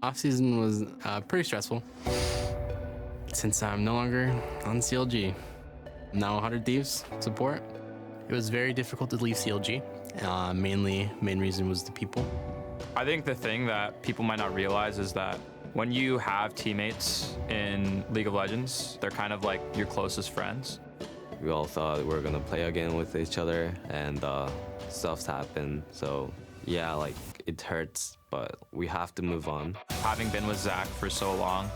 Off-season was pretty stressful since I'm no longer on CLG. I'm now 100 Thieves support. It was very difficult to leave CLG. Main reason was the people. I think the thing that people might not realize is that when you have teammates in League of Legends, they're kind of like your closest friends. We all thought we were gonna play again with each other, and stuff's happened. So yeah, like it hurts, but we have to move on. Having been with Zach for so long,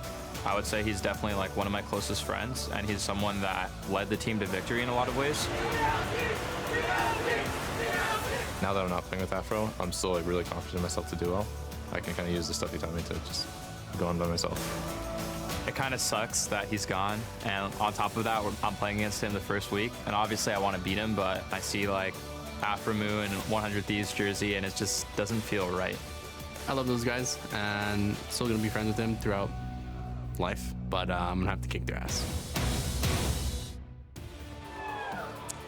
I would say he's definitely like one of my closest friends, and he's someone that led the team to victory in a lot of ways. Now that I'm not playing with Afro, I'm still like really confident in myself to do well. I can kind of use the stuff you taught me to just go on by myself. It kind of sucks that he's gone, and on top of that, I'm playing against him the first week, and obviously I want to beat him, but I see like aphromoo and 100 Thieves jersey, and it just doesn't feel right. I love those guys, and still gonna be friends with them throughout life, but I'm gonna have to kick their ass.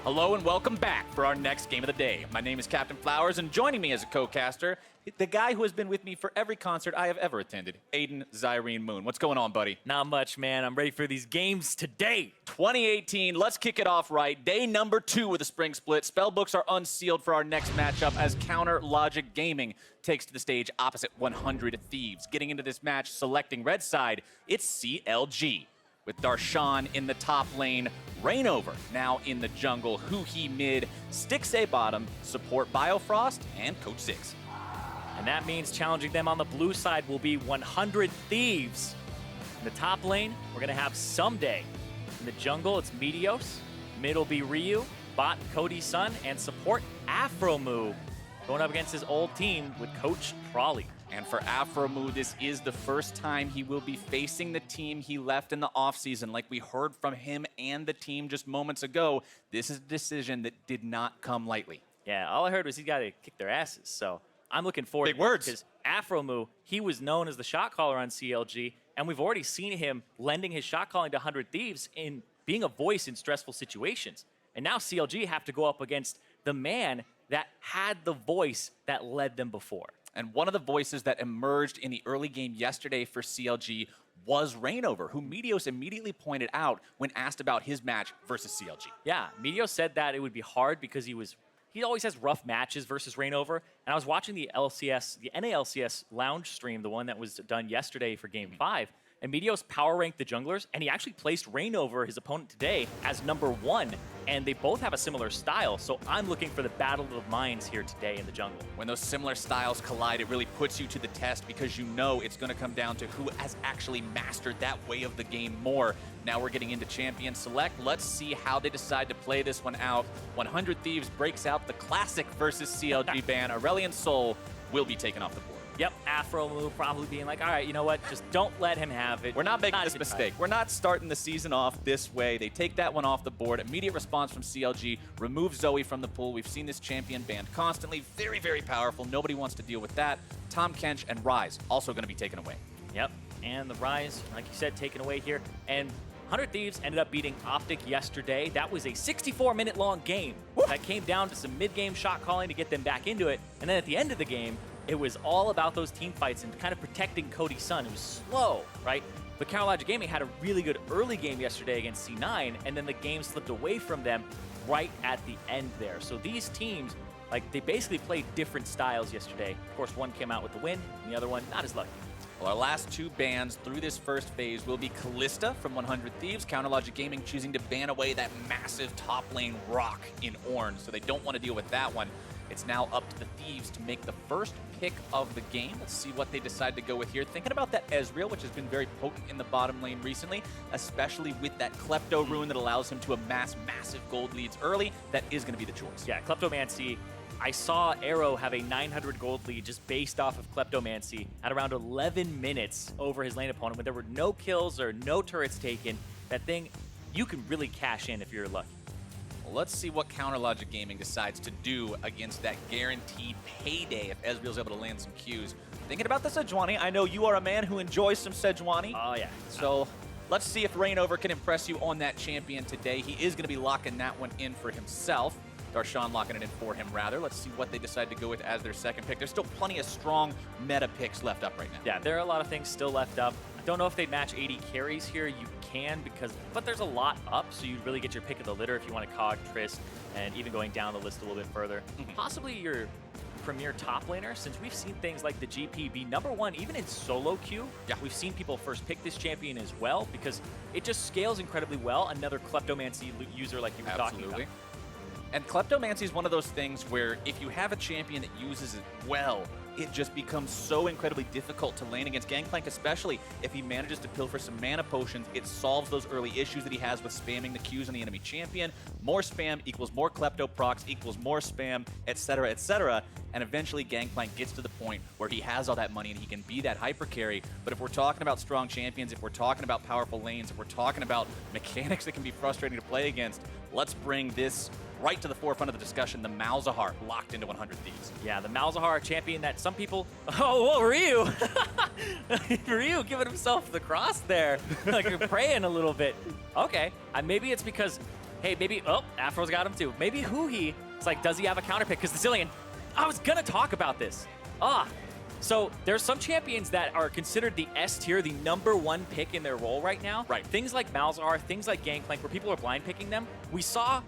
Hello and welcome back for our next game of the day. My name is Captain Flowers, and joining me as a co-caster, the guy who has been with me for every concert I have ever attended, Aiden Zyrene Moon. What's going on, buddy? Not much, man. I'm ready for these games today. 2018, let's kick it off right. Day number 2 with a spring split. Spellbooks are unsealed for our next matchup as Counter Logic Gaming takes to the stage opposite 100 Thieves. Getting into this match, selecting red side, it's CLG. With Darshan in the top lane, Reignover now in the jungle, huhi mid, Stixxay bottom, support Biofrost, and Coach Ziggs. And that means challenging them on the blue side will be 100 Thieves. In the top lane, we're going to have Ssumday. In the jungle, it's Meteos. Mid will be Ryu, bot Cody Sun, and support aphromoo. Going up against his old team with Coach Trolley. And for aphromoo, this is the first time he will be facing the team he left in the offseason. Like we heard from him and the team just moments ago, this is a decision that did not come lightly. Yeah, all I heard was he got to kick their asses. So I'm looking forward Big to words. Because aphromoo, he was known as the shot caller on CLG, and we've already seen him lending his shot calling to 100 Thieves in being a voice in stressful situations. And now CLG have to go up against the man that had the voice that led them before. And one of the voices that emerged in the early game yesterday for CLG was Reignover, who Meteos immediately pointed out when asked about his match versus CLG. Yeah, Meteos said that it would be hard because he always has rough matches versus Reignover. And I was watching the LCS, the NALCS lounge stream, the one that was done yesterday for Game 5. And Meteos power ranked the junglers, and he actually placed Reignover, his opponent today, as #1. And they both have a similar style, so I'm looking for the battle of minds here today in the jungle. When those similar styles collide, it really puts you to the test because you know it's going to come down to who has actually mastered that way of the game more. Now we're getting into Champion Select. Let's see how they decide to play this one out. 100 Thieves breaks out the classic versus CLG ban. Aurelion Sol will be taken off the board. Yep, aphromoo probably being like, all right, you know what? Just don't let him have it. We're not making this mistake. We're not starting the season off this way. They take that one off the board. Immediate response from CLG. Remove Zoe from the pool. We've seen this champion banned constantly. Very, very powerful. Nobody wants to deal with that. Tom Kench and Ryze also going to be taken away. Yep, and the Ryze, like you said, taken away here. And 100 Thieves ended up beating Optic yesterday. That was a 64-minute long game. That came down to some mid-game shot calling to get them back into it. And then at the end of the game, it was all about those team fights and kind of protecting Cody Sun, who's slow, right? But Counter Logic Gaming had a really good early game yesterday against C9, and then the game slipped away from them right at the end there. So these teams, like, they basically played different styles yesterday. Of course, one came out with the win, and the other one not as lucky. Well, our last 2 bans through this first phase will be Kalista from 100 Thieves. Counter Logic Gaming choosing to ban away that massive top lane rock in Ornn, so they don't want to deal with that one. It's now up to the Thieves to make the first pick of the game. Let's see what they decide to go with here. Thinking about that Ezreal, which has been very potent in the bottom lane recently, especially with that Klepto rune that allows him to amass massive gold leads early. That is going to be the choice. Yeah, Kleptomancy. I saw Arrow have a 900 gold lead just based off of Kleptomancy at around 11 minutes over his lane opponent when there were no kills or no turrets taken. That thing, you can really cash in if you're lucky. Let's see what Counter Logic Gaming decides to do against that guaranteed payday if Ezreal's able to land some Qs. Thinking about the Sejuani, I know you are a man who enjoys some Sejuani. Oh, yeah. So let's see if Reignover can impress you on that champion today. He is going to be locking that one in for himself. Darshan locking it in for him, rather. Let's see what they decide to go with as their second pick. There's still plenty of strong meta picks left up right now. Yeah, there are a lot of things still left up. I don't know if they match AD carries here. You can, but there's a lot up, so you really get your pick of the litter if you want to cog Trist, and even going down the list a little bit further. Possibly your premier top laner, since we've seen things like the GP be #1 even in solo queue. Yeah. We've seen people first pick this champion as well because it just scales incredibly well. Another Kleptomancy user like you were talking about. And Kleptomancy is one of those things where if you have a champion that uses it well, it just becomes so incredibly difficult to lane against. Gangplank, especially if he manages to pilfer some mana potions, it solves those early issues that he has with spamming the Qs on the enemy champion. More spam equals more Klepto procs equals more spam, etc., etc. And eventually Gangplank gets to the point where he has all that money and he can be that hyper carry. But if we're talking about strong champions, if we're talking about powerful lanes, if we're talking about mechanics that can be frustrating to play against, let's bring this right to the forefront of the discussion, the Malzahar locked into 100 Thieves. Yeah, the Malzahar champion that some people... Oh, what were you? Ryu giving himself the cross there. Like you're praying a little bit. Okay, maybe it's because, hey, maybe... Oh, Afro's got him too. Maybe huhi, it's like, does he have a counter pick? Because the Zilean... I was going to talk about this. So there's some champions that are considered the S tier, the #1 pick in their role right now. Right. Things like Malzahar, things like Gangplank, where people are blind picking them. We saw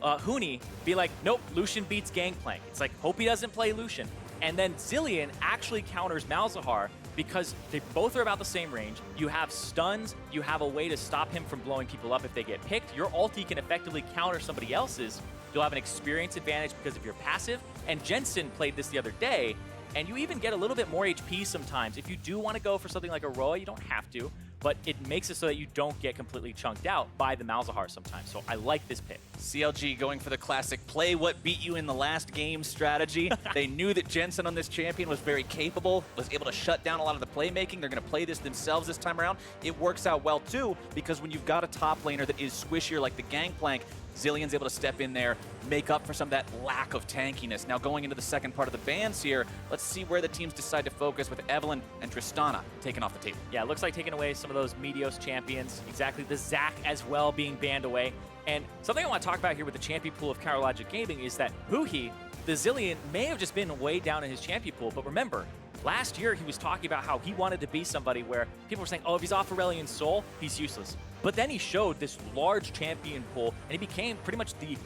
huhi be like, nope, Lucian beats Gangplank. It's like, hope he doesn't play Lucian. And then Zilean actually counters Malzahar because they both are about the same range. You have stuns, you have a way to stop him from blowing people up if they get picked. Your ulti can effectively counter somebody else's. You'll have an experience advantage because of your passive. And Jensen played this the other day, and you even get a little bit more HP sometimes. If you do want to go for something like a Roa, you don't have to, but it makes it so that you don't get completely chunked out by the Malzahar sometimes. So I like this pick. CLG going for the classic play what beat you in the last game strategy. They knew that Jensen on this champion was very capable, was able to shut down a lot of the playmaking. They're going to play this themselves this time around. It works out well too, because when you've got a top laner that is squishier like the Gangplank, Zilean's able to step in there, make up for some of that lack of tankiness. Now going into the second part of the bans here, let's see where the teams decide to focus with Evelynn and Tristana taken off the table. Yeah, it looks like taking away some of those Meteos champions. Exactly, the Zac as well being banned away. And something I want to talk about here with the champion pool of Counterlogic Gaming is that huhi, the Zilean, may have just been way down in his champion pool, but remember, last year he was talking about how he wanted to be somebody where people were saying, oh, if he's off Aurelion Sol, he's useless. But then he showed this large champion pool, and he became pretty much the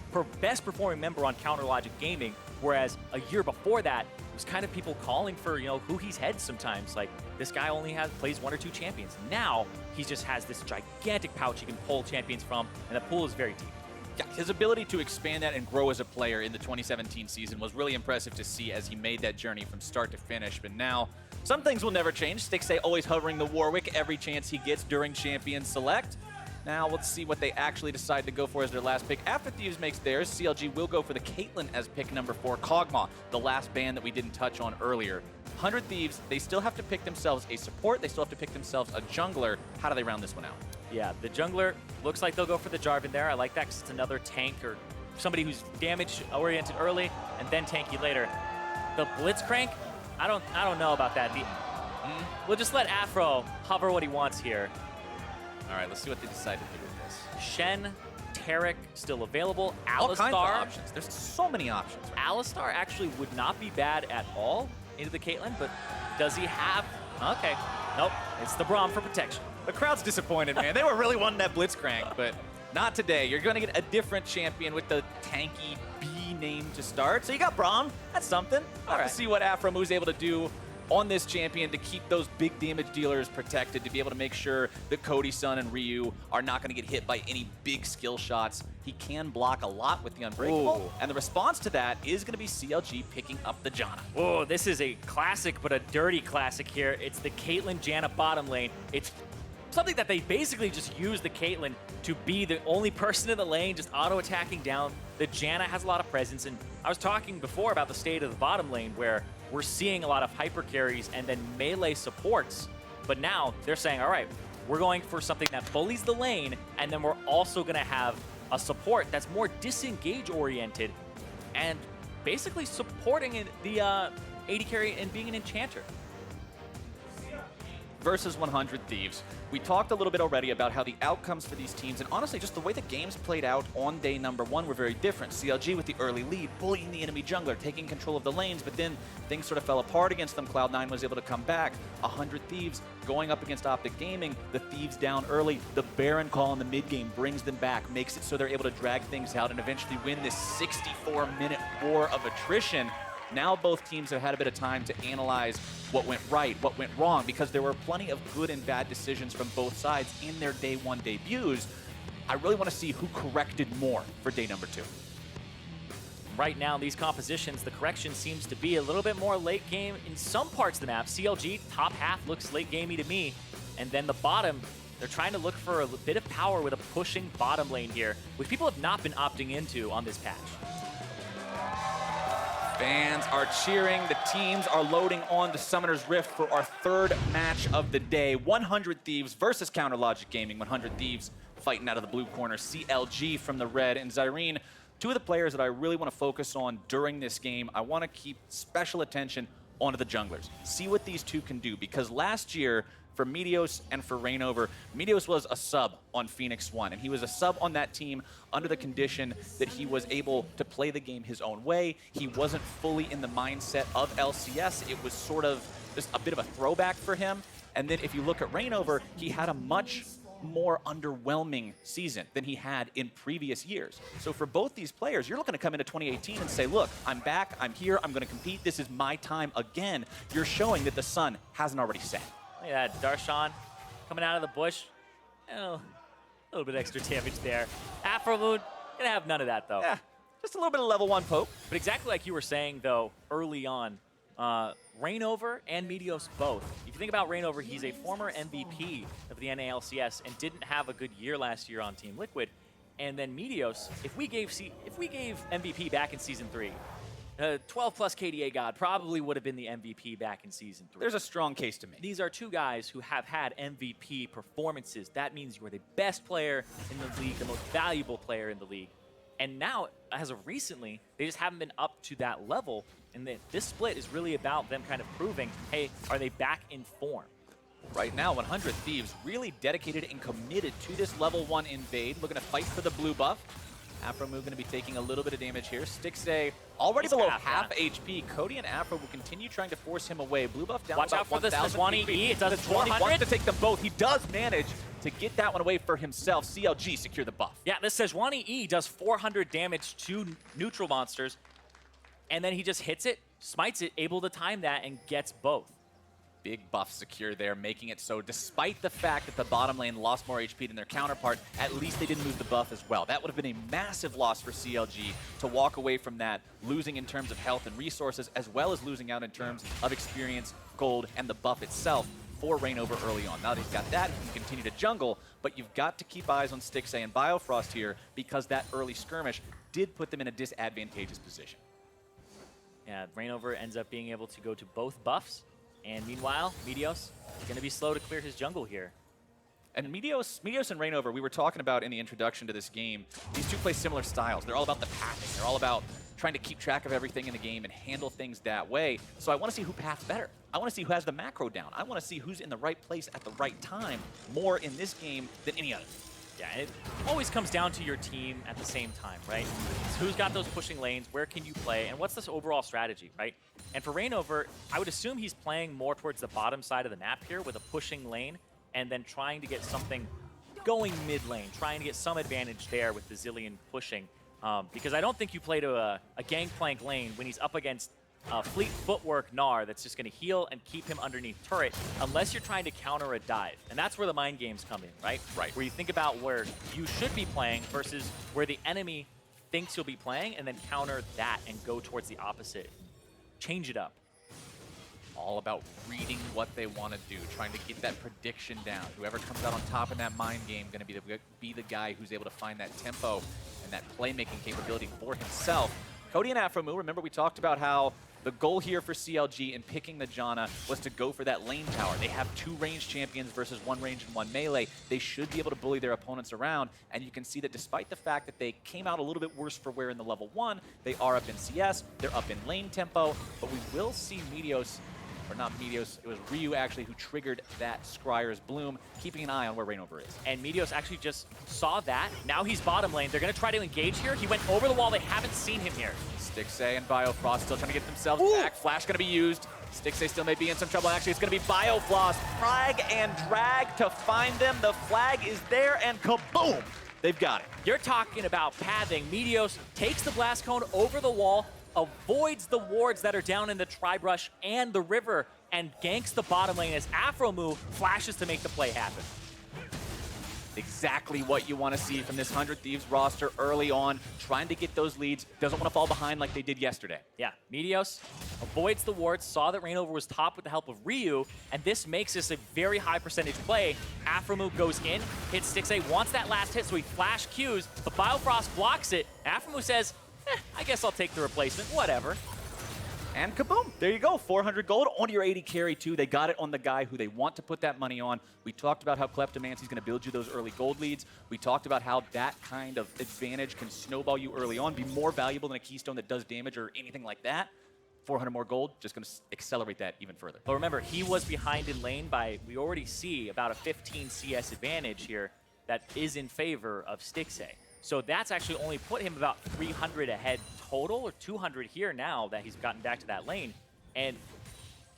best performing member on Counterlogic Gaming, whereas a year before that, it was kind of people calling for, you know, huhi's head sometimes. Like, this guy only plays 1 or 2 champions. Now, he just has this gigantic pouch he can pull champions from, and the pool is very deep. Yeah, his ability to expand that and grow as a player in the 2017 season was really impressive to see as he made that journey from start to finish. But now, some things will never change. Stixxay always hovering the Warwick every chance he gets during Champion Select. Now let's see what they actually decide to go for as their last pick. After Thieves makes theirs, CLG will go for the Caitlyn as pick #4, Kog'Maw, the last ban that we didn't touch on earlier. 100 Thieves, they still have to pick themselves a support, they still have to pick themselves a jungler. How do they round this one out? Yeah, the jungler looks like they'll go for the Jarvan there. I like that because it's another tank or somebody who's damage-oriented early and then tanky later. The Blitzcrank, I don't know about that. We'll just let Afro hover what he wants here. All right, let's see what they decide to do with this. Shen, Taric still available. All kinds of Alistar. options. There's so many options. Right? Alistar actually would not be bad at all into the Caitlyn, but does he have... Okay, nope, it's the Braum for protection. The crowd's disappointed, man. They were really wanting that Blitzcrank, but not today. You're going to get a different champion with the tanky B name to start. So you got Braum. That's something. All right. To see what aphromoo able to do on this champion to keep those big damage dealers protected, to be able to make sure that Cody Sun and Ryu are not going to get hit by any big skill shots. He can block a lot with the Unbreakable, and the response to that is going to be CLG picking up the Janna. Oh, this is a classic, but a dirty classic here. It's the Caitlyn Janna bottom lane. It's something that they basically just use the Caitlyn to be the only person in the lane, just auto-attacking down. The Janna has a lot of presence, and I was talking before about the state of the bottom lane where we're seeing a lot of hyper carries and then melee supports, but now they're saying, all right, we're going for something that bullies the lane, and then we're also going to have a support that's more disengage-oriented and basically supporting the AD carry and being an enchanter. versus 100 Thieves. We talked a little bit already about how the outcomes for these teams, and honestly just the way the games played out on day number 1 were very different. CLG with the early lead, bullying the enemy jungler, taking control of the lanes, but then things sort of fell apart against them. Cloud9 was able to come back. 100 Thieves going up against Optic Gaming, the Thieves down early. The Baron call in the mid game brings them back, makes it so they're able to drag things out and eventually win this 64-minute war of attrition. Now both teams have had a bit of time to analyze what went right, what went wrong, because there were plenty of good and bad decisions from both sides in their day 1 debuts. I really want to see who corrected more for day number 2. Right now, in these compositions, the correction seems to be a little bit more late game in some parts of the map. CLG, top half, looks late gamey to me. And then the bottom, they're trying to look for a bit of power with a pushing bottom lane here, which people have not been opting into on this patch. Fans are cheering. The teams are loading on to Summoner's Rift for our 3rd match of the day. 100 Thieves versus Counter Logic Gaming. 100 Thieves fighting out of the blue corner. CLG from the red. And Zilean, two of the players that I really want to focus on during this game. I want to keep special attention onto the junglers. See what these two can do. Because last year, for Meteos and for Reignover, Meteos was a sub on Phoenix 1, and he was a sub on that team under the condition that he was able to play the game his own way. He wasn't fully in the mindset of LCS. It was sort of just a bit of a throwback for him. And then if you look at Reignover, he had a much more underwhelming season than he had in previous years. So for both these players, you're looking to come into 2018 and say, look, I'm back, I'm here, I'm going to compete, this is my time again. You're showing that the sun hasn't already set. Look at that, Darshan coming out of the bush. Oh, a little bit extra damage there. aphromoo, gonna have none of that though. Yeah, just a little bit of level 1 poke. But exactly like you were saying though, early on, Reignover and Meteos both. If you think about Reignover, he's a former MVP of the NALCS and didn't have a good year last year on Team Liquid. And then Meteos, if we gave MVP back in Season 3, 12-plus KDA God probably would have been the MVP back in Season 3. There's a strong case to make. These are two guys who have had MVP performances. That means you are the best player in the league, the most valuable player in the league. And now, as of recently, they just haven't been up to that level. And this split is really about them kind of proving, hey, are they back in form? Right now, 100 Thieves really dedicated and committed to this level 1 invade. Looking to fight for the blue buff. aphromoo going to be taking a little bit of damage here. Stixxay already below half HP. Cody and Afro will continue trying to force him away. Blue buff down Watch about out for the 1,000 Sejuani HP. E. It does Sejuani 400. wants to take them both. He does manage to get that one away for himself. CLG secure the buff. Yeah, this Sejuani E does 400 damage to neutral monsters, and then he just hits it, smites it, able to time that, and gets both. Big buff secure there, making it so despite the fact that the bottom lane lost more HP than their counterpart, at least they didn't lose the buff as well. That would have been a massive loss for CLG to walk away from that, losing in terms of health and resources, as well as losing out in terms of experience, gold, and the buff itself for Reignover early on. Now that he's got that, he can continue to jungle, but you've got to keep eyes on Stixxay and Biofrost here because that early skirmish did put them in a disadvantageous position. Yeah, Reignover ends up being able to go to both buffs. And meanwhile, Meteos is going to be slow to clear his jungle here. And Meteos and Reignover, we were talking about in the introduction to this game, these two play similar styles. They're all about the pathing. They're all about trying to keep track of everything in the game and handle things that way. So I want to see who paths better. I want to see who has the macro down. I want to see who's in the right place at the right time more in this game than any other. Yeah, it always comes down to your team at the same time, right? So who's got those pushing lanes, where can you play, and what's this overall strategy, right? And for Reignover, I would assume he's playing more towards the bottom side of the map here with a pushing lane and then trying to get something going mid lane, trying to get some advantage there with the Zilean pushing. Because I don't think you play to a Gangplank lane when he's up against fleet footwork Gnar that's just going to heal and keep him underneath turret unless you're trying to counter a dive. And that's where the mind games come in, right? Right. Where you think about where you should be playing versus where the enemy thinks you'll be playing and then counter that and go towards the opposite. Change it up. All about reading what they want to do, trying to get that prediction down. Whoever comes out on top in that mind game going to be the guy who's able to find that tempo and that playmaking capability for himself. Cody and aphromoo, remember we talked about how the goal here for CLG in picking the Janna was to go for that lane tower. They have 2 ranged champions versus 1 range and 1 melee. They should be able to bully their opponents around, and you can see that despite the fact that they came out a little bit worse for wear in the level 1, they are up in CS, they're up in lane tempo, but we will see Meteos or not Meteos, it was Ryu actually who triggered that Scryer's Bloom, keeping an eye on where Reignover is. And Meteos actually just saw that. Now he's bottom lane. They're going to try to engage here. He went over the wall. They haven't seen him here. Stixxay and Biofrost still trying to get themselves back. Flash going to be used. Stixxay still may be in some trouble. Actually, it's going to be Biofrost. Frag and drag to find them. The flag is there, and kaboom! They've got it. You're talking about pathing. Meteos takes the blast cone over the wall, avoids the wards that are down in the Tribrush and the river, and ganks the bottom lane as aphromoo flashes to make the play happen. Exactly what you want to see from this 100 Thieves roster early on, trying to get those leads, doesn't want to fall behind like they did yesterday. Yeah, Meteos avoids the wards, saw that Reignover was top with the help of Ryu, and this makes this a very high percentage play. aphromoo goes in, hits Stixxay, wants that last hit, so he flash Qs, but Biofrost blocks it. aphromoo says, I guess I'll take the replacement, whatever. And kaboom, there you go, 400 gold on your AD carry too. They got it on the guy who they want to put that money on. We talked about how Kleptomancy's going to build you those early gold leads. We talked about how that kind of advantage can snowball you early on, be more valuable than a keystone that does damage or anything like that. 400 more gold, just going to accelerate that even further. But remember, he was behind in lane by, we already see about a 15 CS advantage here that is in favor of Stixxay. So that's actually only put him about 300 ahead total, or 200 here now that he's gotten back to that lane. And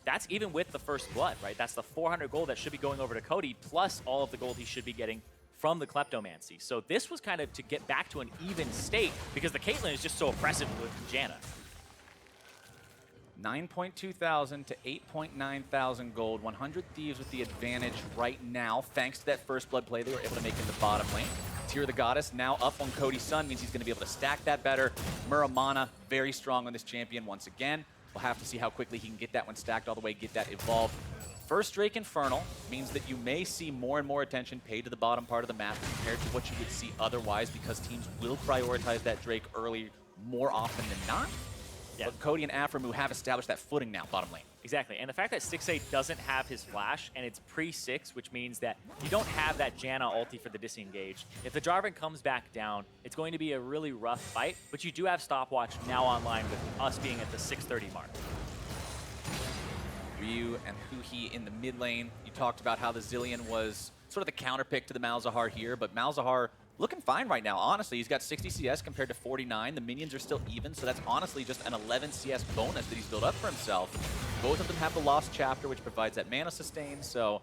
that's even with the first blood, right? That's the 400 gold that should be going over to Cody, plus all of the gold he should be getting from the Kleptomancy. So this was kind of to get back to an even state, because the Caitlyn is just so oppressive with Janna. 9.2 thousand to 8.9 thousand gold. 100 Thieves with the advantage right now, thanks to that first blood play they were able to make in the bottom lane. Tear the Goddess now up on Cody Sun means he's going to be able to stack that better. Muramana very strong on this champion once again. We'll have to see how quickly he can get that one stacked all the way, get that evolved. First Drake Infernal means that you may see more and more attention paid to the bottom part of the map compared to what you would see otherwise, because teams will prioritize that Drake early more often than not. Yeah. But Cody and aphromoo have established that footing now, bottom lane. Exactly, and the fact that Stixxay doesn't have his flash, and it's pre-6, which means that you don't have that Janna ulti for the disengage. If the Jarvan comes back down, it's going to be a really rough fight, but you do have stopwatch now online with us being at the 6:30 mark. Ryu and huhi in the mid lane. You talked about how the Zilean was sort of the counter pick to the Malzahar here, but Malzahar looking fine right now, honestly. He's got 60 CS compared to 49. The minions are still even, so that's honestly just an 11 CS bonus that he's built up for himself. Both of them have the Lost Chapter, which provides that mana sustain, so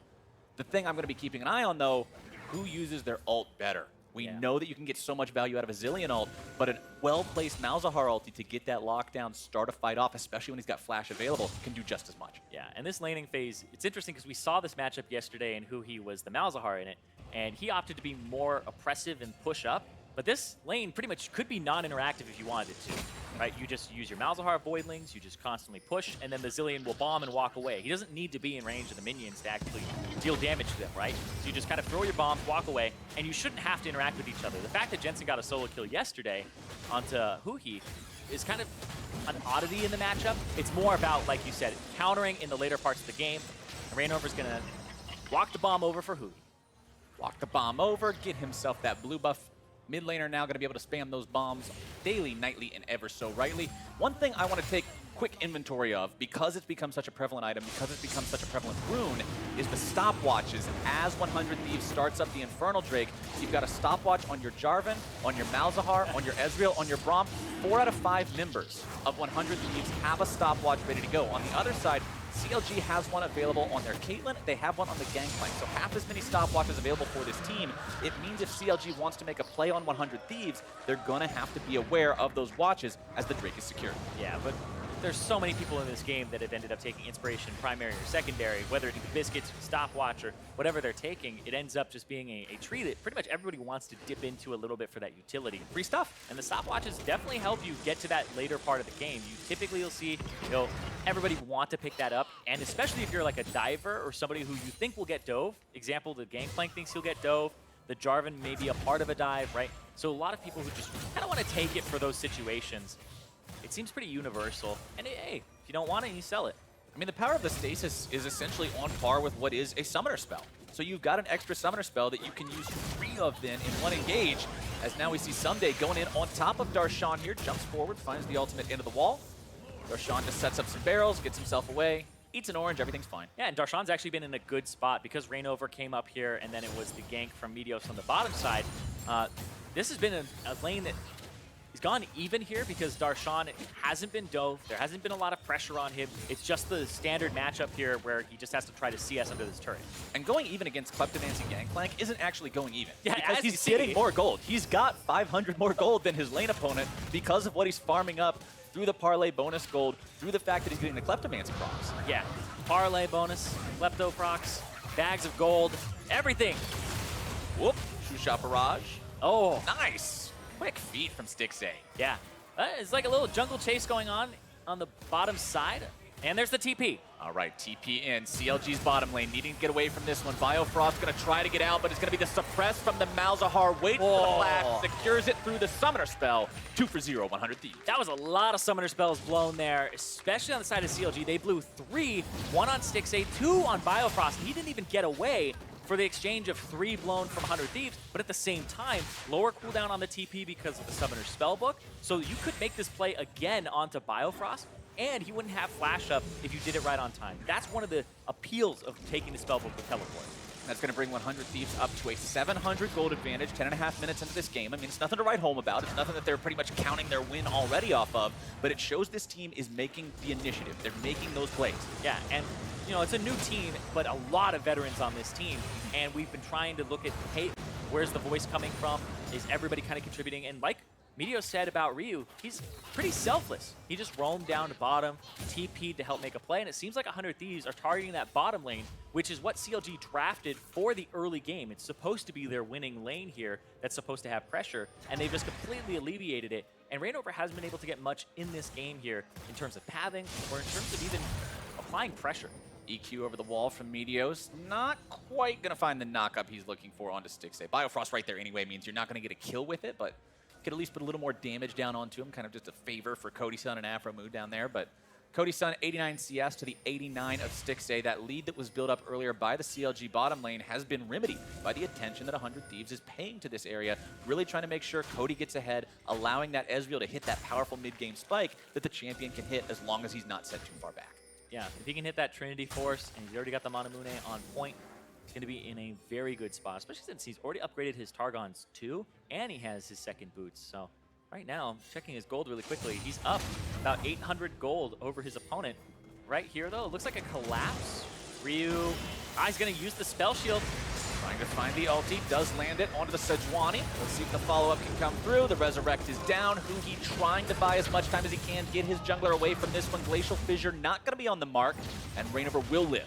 the thing I'm going to be keeping an eye on, though, who uses their ult better? We know that you can get so much value out of a Zilean ult, but a well-placed Malzahar ulti to get that lockdown, start a fight off, especially when he's got flash available, can do just as much. Yeah, and this laning phase, it's interesting because we saw this matchup yesterday and huhi was the Malzahar in it, and he opted to be more oppressive and push up. But this lane pretty much could be non-interactive if you wanted it to, right? You just use your Malzahar voidlings, you just constantly push, and then the Zilean will bomb and walk away. He doesn't need to be in range of the minions to actually deal damage to them, right? So you just kind of throw your bombs, walk away, and you shouldn't have to interact with each other. The fact that Jensen got a solo kill yesterday onto huhi is kind of an oddity in the matchup. It's more about, like you said, countering in the later parts of the game. Reignover's going to walk the bomb over for huhi. Walk the bomb over, get himself that blue buff. Mid laner now going to be able to spam those bombs daily, nightly, and ever so rightly. One thing I want to take quick inventory of, because it's become such a prevalent item, because it's become such a prevalent rune, is the stopwatches. As 100 Thieves starts up the Infernal Drake, you've got a stopwatch on your Jarvan, on your Malzahar, on your Ezreal, on your Braum. 4 out of 5 members of 100 Thieves have a stopwatch ready to go. On the other side, CLG has one available on their Caitlyn. They have one on the Gangplank. So half as many stopwatches available for this team. It means if CLG wants to make a play on 100 Thieves, they're going to have to be aware of those watches as the Drake is secured. Yeah, but there's so many people in this game that have ended up taking inspiration, primary or secondary, whether it be biscuits, stopwatch, or whatever they're taking. It ends up just being a tree that pretty much everybody wants to dip into a little bit for that utility. Free stuff. And the stopwatches definitely help you get to that later part of the game. You typically will see, everybody want to pick that up, and especially if you're like a diver or somebody who you think will get dove. Example, the Gangplank thinks he'll get dove. The Jarvan may be a part of a dive, right? So a lot of people who just kind of want to take it for those situations. It seems pretty universal. And hey, if you don't want it, you sell it. I mean, the power of the Stasis is essentially on par with what is a summoner spell. So you've got an extra summoner spell that you can use 3 of then in one engage. As now we see Ssumday going in on top of Darshan here, jumps forward, finds the ultimate into the wall. Darshan just sets up some barrels, gets himself away. eats an orange, everything's fine. Yeah, and Darshan's actually been in a good spot because Reignover came up here, and then it was the gank from Meteos on the bottom side. This has been a lane that he's gone even here because Darshan hasn't been dove. There hasn't been a lot of pressure on him. It's just the standard matchup here where he just has to try to CS under this turret. And going even against Kleptomancy Gangplank isn't actually going even. Yeah, because as he's you getting see. more gold. He's got 500 more gold than his lane opponent because of what he's farming up through the parlay bonus gold, through the fact that he's getting the Kleptomancy procs. Yeah, parlay bonus, klepto procs, bags of gold, everything. Whoop, shoe shot barrage. Oh, Nice. Quick feet from Stixxay. yeah. It's like a little jungle chase going on the bottom side. And there's the TP. All right, TP in. CLG's bottom lane needing to get away from this one. Biofrost going to try to get out, but it's going to be the suppress from the Malzahar. Waits for the flash, secures it through the summoner spell. 2 for 0, 100 Thieves. That was a lot of summoner spells blown there, especially on the side of CLG. They blew 3, 1 on Stixxay, 2 on Biofrost, and he didn't even get away for the exchange of 3 blown from 100 Thieves, but at the same time, lower cooldown on the TP because of the summoner spellbook, so you could make this play again onto Biofrost, and he wouldn't have flash up if you did it right on time. That's one of the appeals of taking the spellbook with teleport. That's going to bring 100 Thieves up to a 700 gold advantage, 10.5 minutes into this game. I mean, it's nothing to write home about. It's nothing that they're pretty much counting their win already off of, but it shows this team is making the initiative. They're making those plays. Yeah, and you know, it's a new team, but a lot of veterans on this team, and we've been trying to look at, hey, where's the voice coming from? Is everybody kind of contributing? And like Meteos said about Ryu, he's pretty selfless. He just roamed down to bottom, TP'd to help make a play, and it seems like 100 Thieves are targeting that bottom lane, which is what CLG drafted for the early game. It's supposed to be their winning lane here that's supposed to have pressure, and they've just completely alleviated it. And Reignover hasn't been able to get much in this game here in terms of pathing or in terms of even applying pressure. EQ over the wall from Meteos. Not quite going to find the knock-up he's looking for onto Stixxay. Biofrost right there anyway means you're not going to get a kill with it, but could at least put a little more damage down onto him. Kind of just a favor for Cody Sun and aphromoo down there. But Cody Sun, 89 CS to the 89 of Stixxay. That lead that was built up earlier by the CLG bottom lane has been remedied by the attention that 100 Thieves is paying to this area. Really trying to make sure Cody gets ahead, allowing that Ezreal to hit that powerful mid-game spike that the champion can hit as long as he's not set too far back. Yeah, if he can hit that Trinity Force, and he's already got the Manamune on point, he's going to be in a very good spot, especially since he's already upgraded his Targons too, and he has his second boots. So right now, checking his gold really quickly, he's up about 800 gold over his opponent. Right here, though, it looks like a collapse. Ryu, he's going to use the Spell Shield. Trying to find the ulti, does land it onto the Sejuani. Let's see if the follow-up can come through. The Resurrect is down. Huhi trying to buy as much time as he can, get his jungler away from this one. Glacial Fissure not going to be on the mark, and Reignover will live.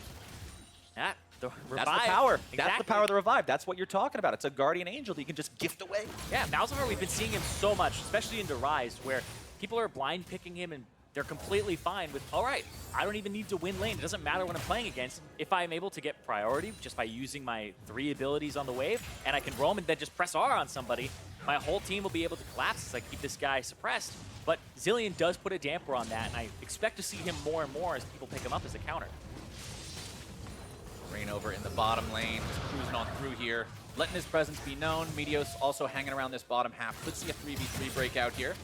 The revive. That's the power. Exactly. That's the power of the revive. That's what you're talking about. It's a Guardian Angel that you can just gift away. Yeah, Malzahar, we've been seeing him so much, especially into Rise, where people are blind picking him and they're completely fine with, all right, I don't even need to win lane. It doesn't matter what I'm playing against. If I'm able to get priority just by using my 3 abilities on the wave, and I can roam and then just press R on somebody, my whole team will be able to collapse as I keep this guy suppressed. But Zilean does put a damper on that, and I expect to see him more and more as people pick him up as a counter. Reignover in the bottom lane, just cruising on through here, letting his presence be known. Meteos also hanging around this bottom half. Could see a 3v3 breakout here.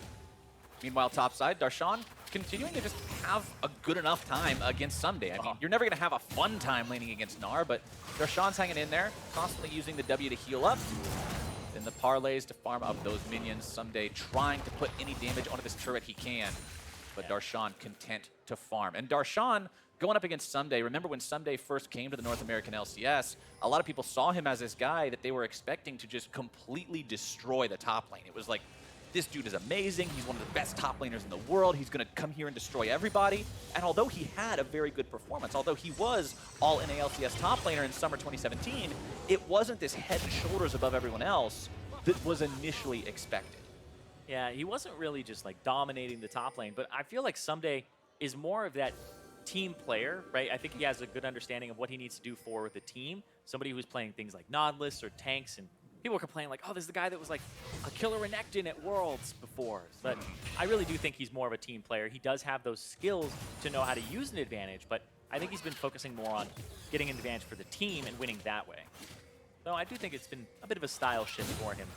Meanwhile, topside, Darshan continuing to just have a good enough time against Ssumday. I mean, you're never going to have a fun time laning against Gnar, but Darshan's hanging in there, constantly using the W to heal up. Then the parlays to farm up those minions. Ssumday trying to put any damage onto this turret he can, but Darshan content to farm. And Darshan going up against Ssumday. Remember when Ssumday first came to the North American LCS, a lot of people saw him as this guy that they were expecting to just completely destroy the top lane. It was like, this dude is amazing. He's one of the best top laners in the world. He's going to come here and destroy everybody. And although he had a very good performance, although he was all in LCS top laner in summer 2017, it wasn't this head and shoulders above everyone else that was initially expected. Yeah, he wasn't really just like dominating the top lane, but I feel like Ssumday is more of that team player, right? I think he has a good understanding of what he needs to do for the team. Somebody who's playing things like Nautilus or tanks, and people are complaining like, oh, this is the guy that was like a killer Renekton at Worlds before. But I really do think he's more of a team player. He does have those skills to know how to use an advantage, but I think he's been focusing more on getting an advantage for the team and winning that way. So I do think it's been a bit of a style shift for him.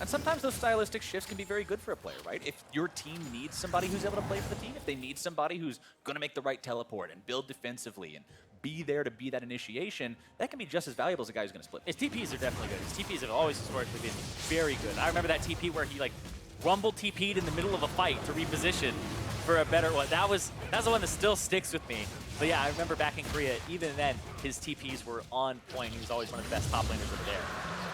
And sometimes those stylistic shifts can be very good for a player, right? If your team needs somebody who's able to play for the team, if they need somebody who's going to make the right teleport and build defensively and be there to be that initiation, that can be just as valuable as a guy who's going to split. His TPs are definitely good. His TPs have always historically been very good. I remember that TP where he like rumble TP'd in the middle of a fight to reposition for a better one. That's the one that still sticks with me. But yeah, I remember back in Korea, even then, his TPs were on point. He was always one of the best top laners over there.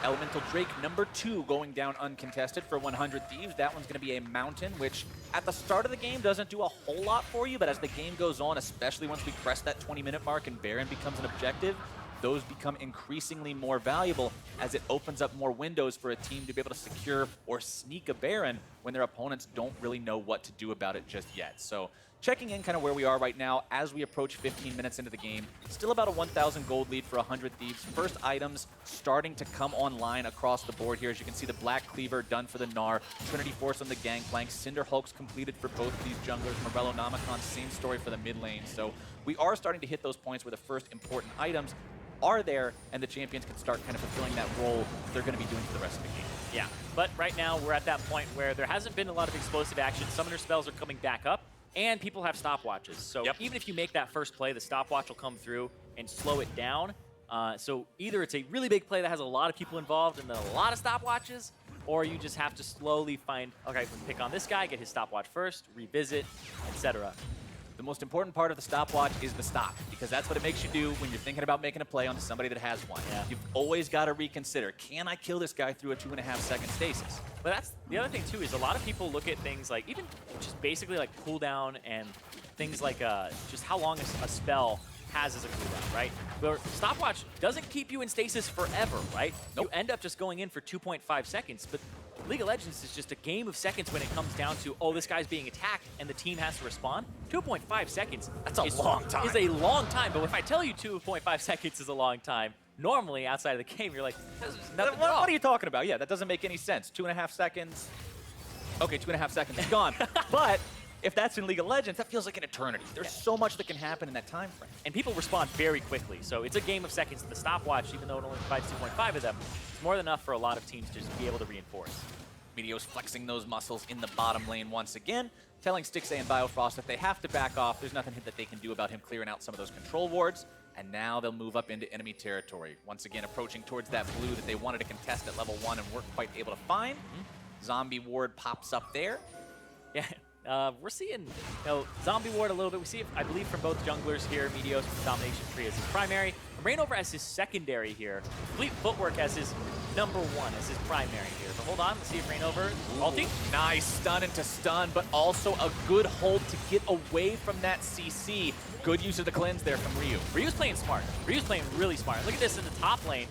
Elemental Drake #2 going down uncontested for 100 Thieves. That one's going to be a Mountain, which at the start of the game doesn't do a whole lot for you, but as the game goes on, especially once we crest that 20-minute mark and Baron becomes an objective, those become increasingly more valuable as it opens up more windows for a team to be able to secure or sneak a Baron when their opponents don't really know what to do about it just yet. So checking in kind of where we are right now as we approach 15 minutes into the game. Still about a 1,000 gold lead for 100 Thieves. First items starting to come online across the board here. As you can see, the Black Cleaver done for the Gnar, Trinity Force on the Gangplank, Cinder Hulks completed for both these junglers, Morello Namicon, same story for the mid lane. So we are starting to hit those points where the first important items are there, and the champions can start kind of fulfilling that role they're going to be doing for the rest of the game. Yeah, but right now we're at that point where there hasn't been a lot of explosive action. Summoner spells are coming back up, and people have stopwatches. So even if you make that first play, the stopwatch will come through and slow it down. So either it's a really big play that has a lot of people involved and then a lot of stopwatches, or you just have to slowly find, okay, pick on this guy, get his stopwatch first, revisit, etc. The most important part of the stopwatch is the stop, because that's what it makes you do when you're thinking about making a play onto somebody that has one. Yeah. You've always got to reconsider, can I kill this guy through a 2.5-second stasis? But that's the other thing too, is a lot of people look at things like even just basically like cooldown and things like just how long a spell has as a cooldown, right? But stopwatch doesn't keep you in stasis forever, right? Nope. You end up just going in for 2.5 seconds, but League of Legends is just a game of seconds when it comes down to, oh, this guy's being attacked and the team has to respond. 2.5 seconds That's a long time. Is a long time, but if I tell you 2.5 seconds is a long time, normally outside of the game, you're like, this is nothing at all. What are you talking about? Yeah, that doesn't make any sense. 2.5 seconds. Okay, 2.5 seconds is gone. But if that's in League of Legends, that feels like an eternity. There's so much that can happen in that time frame. And people respond very quickly, so it's a game of seconds. The stopwatch, even though it only provides 2.5 of them, it's more than enough for a lot of teams to just be able to reinforce. Meteos flexing those muscles in the bottom lane once again, telling Stixxay and Biofrost that they have to back off. There's nothing that they can do about him clearing out some of those control wards. And now they'll move up into enemy territory. Once again, approaching towards that blue that they wanted to contest at level 1 and weren't quite able to find. Zombie ward pops up there. Yeah, we're seeing Zombie Ward a little bit. We see it, I believe, from both junglers here. Meteos from Domination Tree as his primary. Reignover as his secondary here. Fleet Footwork as his #1, as his primary here. But hold on, let's see if Reignover ulti. Nice stun into stun, but also a good hold to get away from that CC. Good use of the cleanse there from Ryu. Ryu's playing smart. Ryu's playing really smart. Look at this in the top lane.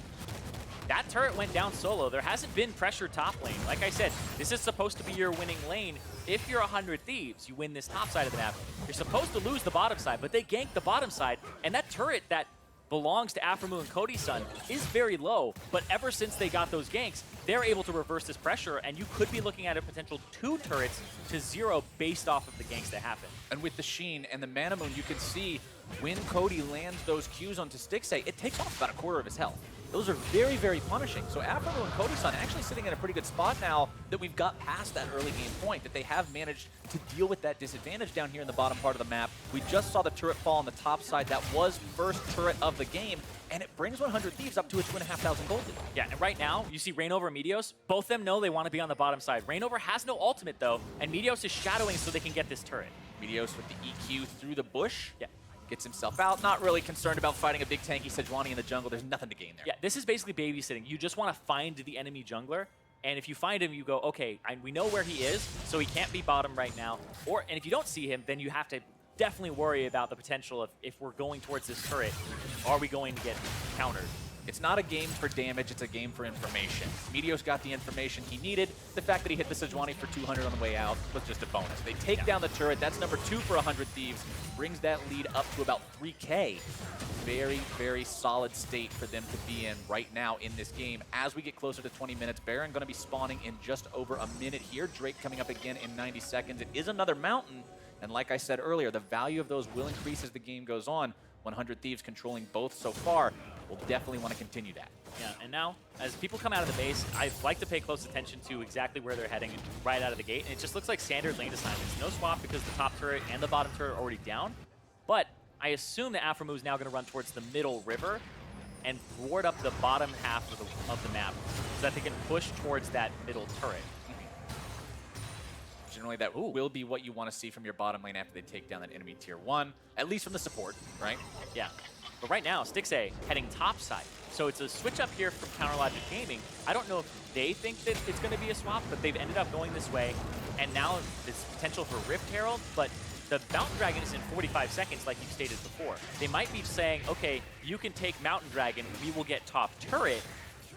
That turret went down solo. There hasn't been pressure top lane. Like I said, this is supposed to be your winning lane. If you're 100 Thieves, you win this top side of the map. You're supposed to lose the bottom side, but they ganked the bottom side, and that turret that belongs to aphromoo and Cody Sun is very low, but ever since they got those ganks, they're able to reverse this pressure, and you could be looking at a potential 2 turrets to 0 based off of the ganks that happen. And with the Sheen and the Mana Moon, you can see when Cody lands those Qs onto Stixxay, it takes off about a quarter of his health. Those are very, very punishing. So aphromoo and Cody Sun actually sitting in a pretty good spot now that we've got past that early game point, that they have managed to deal with that disadvantage down here in the bottom part of the map. We just saw the turret fall on the top side. That was first turret of the game, and it brings 100 Thieves up to a 2,500 gold lead. Yeah, and right now, you see Reignover and Meteos. Both of them know they want to be on the bottom side. Reignover has no ultimate, though, and Meteos is shadowing so they can get this turret. Meteos with the EQ through the bush. Yeah. Gets himself out. Not really concerned about fighting a big tanky Sejuani in the jungle. There's nothing to gain there. Yeah, this is basically babysitting. You just want to find the enemy jungler, and if you find him, you go, okay, we know where he is, so he can't be bottom right now. And if you don't see him, then you have to definitely worry about the potential of, if we're going towards this turret, are we going to get countered? It's not a game for damage, it's a game for information. Meteos got the information he needed. The fact that he hit the Sejuani for 200 on the way out was just a bonus. They take down the turret. That's #2 for 100 Thieves. Brings that lead up to about 3K. Very, very solid state for them to be in right now in this game. As we get closer to 20 minutes, Baron going to be spawning in just over a minute here. Drake coming up again in 90 seconds. It is another mountain. And like I said earlier, the value of those will increase as the game goes on. 100 Thieves controlling both so far. We'll definitely want to continue that. Yeah, and now, as people come out of the base, I like to pay close attention to exactly where they're heading right out of the gate, and it just looks like standard lane assignments. No swap because the top turret and the bottom turret are already down, but I assume that aphromoo is now going to run towards the middle river and board up the bottom half of the map so that they can push towards that middle turret. Generally, that will be what you want to see from your bottom lane after they take down that enemy tier 1, at least from the support, right? Yeah. But right now, Stixxay heading topside. So it's a switch up here from Counterlogic Gaming. I don't know if they think that it's going to be a swap, but they've ended up going this way. And now there's potential for Rift Herald, but the Mountain Dragon is in 45 seconds, like you stated before. They might be saying, okay, you can take Mountain Dragon, we will get top turret,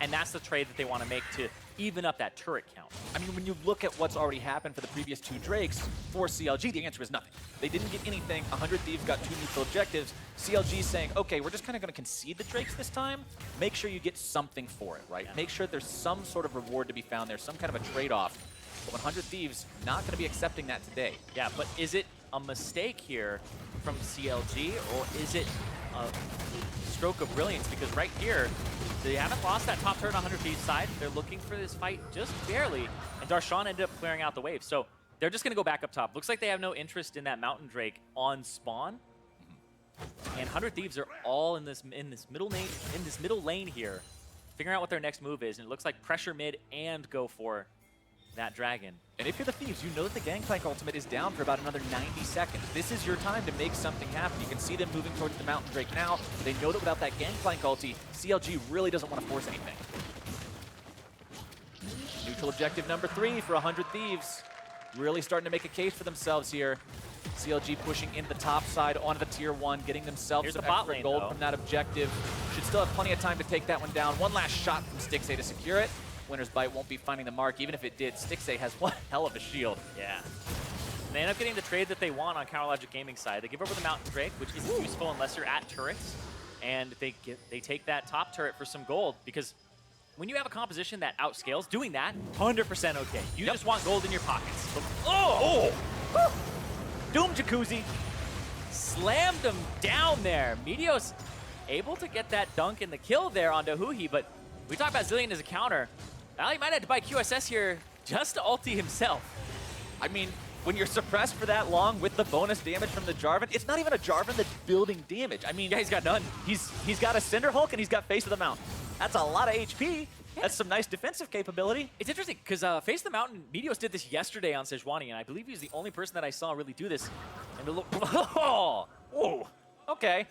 and that's the trade that they want to make to even up that turret count. I mean, when you look at what's already happened for the previous 2 Drakes for CLG, the answer is nothing. They didn't get anything. 100 Thieves got 2 neutral objectives. CLG saying, okay, we're just kind of going to concede the Drakes this time. Make sure you get something for it, right? Yeah. Make sure there's some sort of reward to be found there, some kind of a trade-off. But 100 Thieves not going to be accepting that today. Yeah, but is it a mistake here from CLG, or is it a stroke of brilliance? Because right here, they haven't lost that top turret on 100 Thieves side. They're looking for this fight just barely, and Darshan ended up clearing out the wave. So they're just going to go back up top. Looks like they have no interest in that Mountain Drake on spawn. And 100 Thieves are all in this middle lane here, figuring out what their next move is. And it looks like pressure mid and go for that dragon. And if you're the Thieves, you know that the Gangplank ultimate is down for about another 90 seconds. This is your time to make something happen. You can see them moving towards the Mountain Drake now. They know that without that Gangplank ulti, CLG really doesn't want to force anything. Neutral objective number 3 for 100 Thieves. Really starting to make a case for themselves here. CLG pushing into the top side onto the tier 1, getting themselves Here's some the bot extra lane, gold though. from that objective. Should still have plenty of time to take that one down. One last shot from Stixxay to secure it. Winner's Bite won't be finding the mark. Even if it did, Stixxay has one hell of a shield. Yeah. And they end up getting the trade that they want on Counterlogic Gaming side. They give over the Mountain Drake, which isn't useful unless you're at turrets. And they take that top turret for some gold, because when you have a composition that outscales, doing that, 100% okay. You just want gold in your pockets. Oh! Doom Jacuzzi slammed him down there. Meteos able to get that dunk and the kill there onto huhi, but we talk about Zilean as a counter. Well, he might have to buy QSS here just to ulti himself. I mean, when you're suppressed for that long with the bonus damage from the Jarvan, it's not even a Jarvan that's building damage. I mean, Yeah, he's got none. he's got a Cinder Hulk and he's got Face of the Mountain. That's a lot of HP. That's some nice defensive capability. It's interesting because Face the Mountain, Meteos did this yesterday on Sejuani, and I believe he's the only person that I saw really do this. And it looked, Oh, whoa. Okay.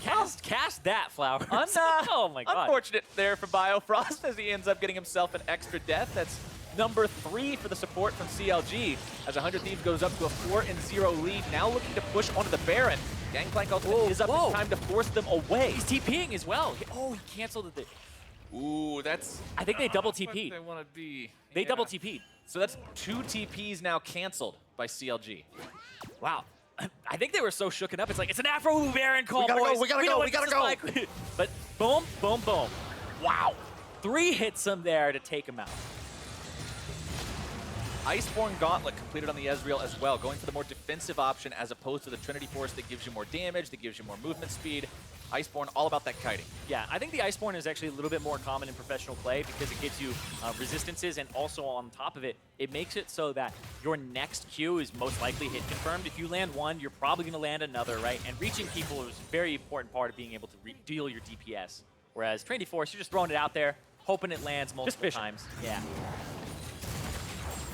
cast that, Flowers. Oh my god. Unfortunate there for Biofrost as he ends up getting himself an extra death. That's number 3 for the support from CLG as 100 Thieves goes up to a 4-0 lead. Now looking to push onto the Baron. Gangplank ultimate is up. It's time to force them away. He's TPing as well. Oh, he canceled it. Ooh, that's... I think they double what TP'd. they want to be. They double TP'd. So that's 2 TPs now canceled by CLG. Wow. I think they were so shooken up. It's like, it's an aphromoo Baron call, We gotta boys. go, we gotta know go, what we gotta this is go. like. But boom, boom, boom. Wow. 3 hits him there to take him out. Iceborne Gauntlet completed on the Ezreal as well, going for the more defensive option as opposed to the Trinity Force that gives you more damage, that gives you more movement speed. Iceborne, all about that kiting. Yeah, I think the Iceborne is actually a little bit more common in professional play because it gives you resistances, and also on top of it, it makes it so that your next Q is most likely hit confirmed. If you land one, you're probably going to land another, right? And reaching people is a very important part of being able to deal your DPS. Whereas Trinity Force, you're just throwing it out there, hoping it lands multiple times. Yeah.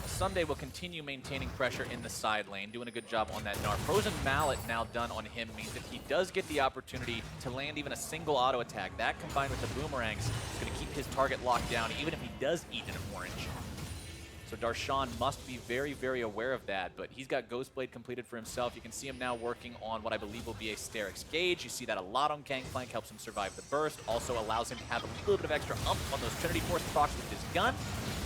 Ssumday will continue maintaining pressure in the side lane, doing a good job on that Gnar. Frozen Mallet now done on him means that he does get the opportunity to land even a single auto attack. That combined with the boomerangs is going to keep his target locked down, even if he does eat an orange. So Darshan must be very, very aware of that, but he's got Ghostblade completed for himself. You can see him now working on what I believe will be a Sterix Gauge. You see that a lot on Gangplank, helps him survive the burst, also allows him to have a little bit of extra ump on those Trinity Force procs with his gun.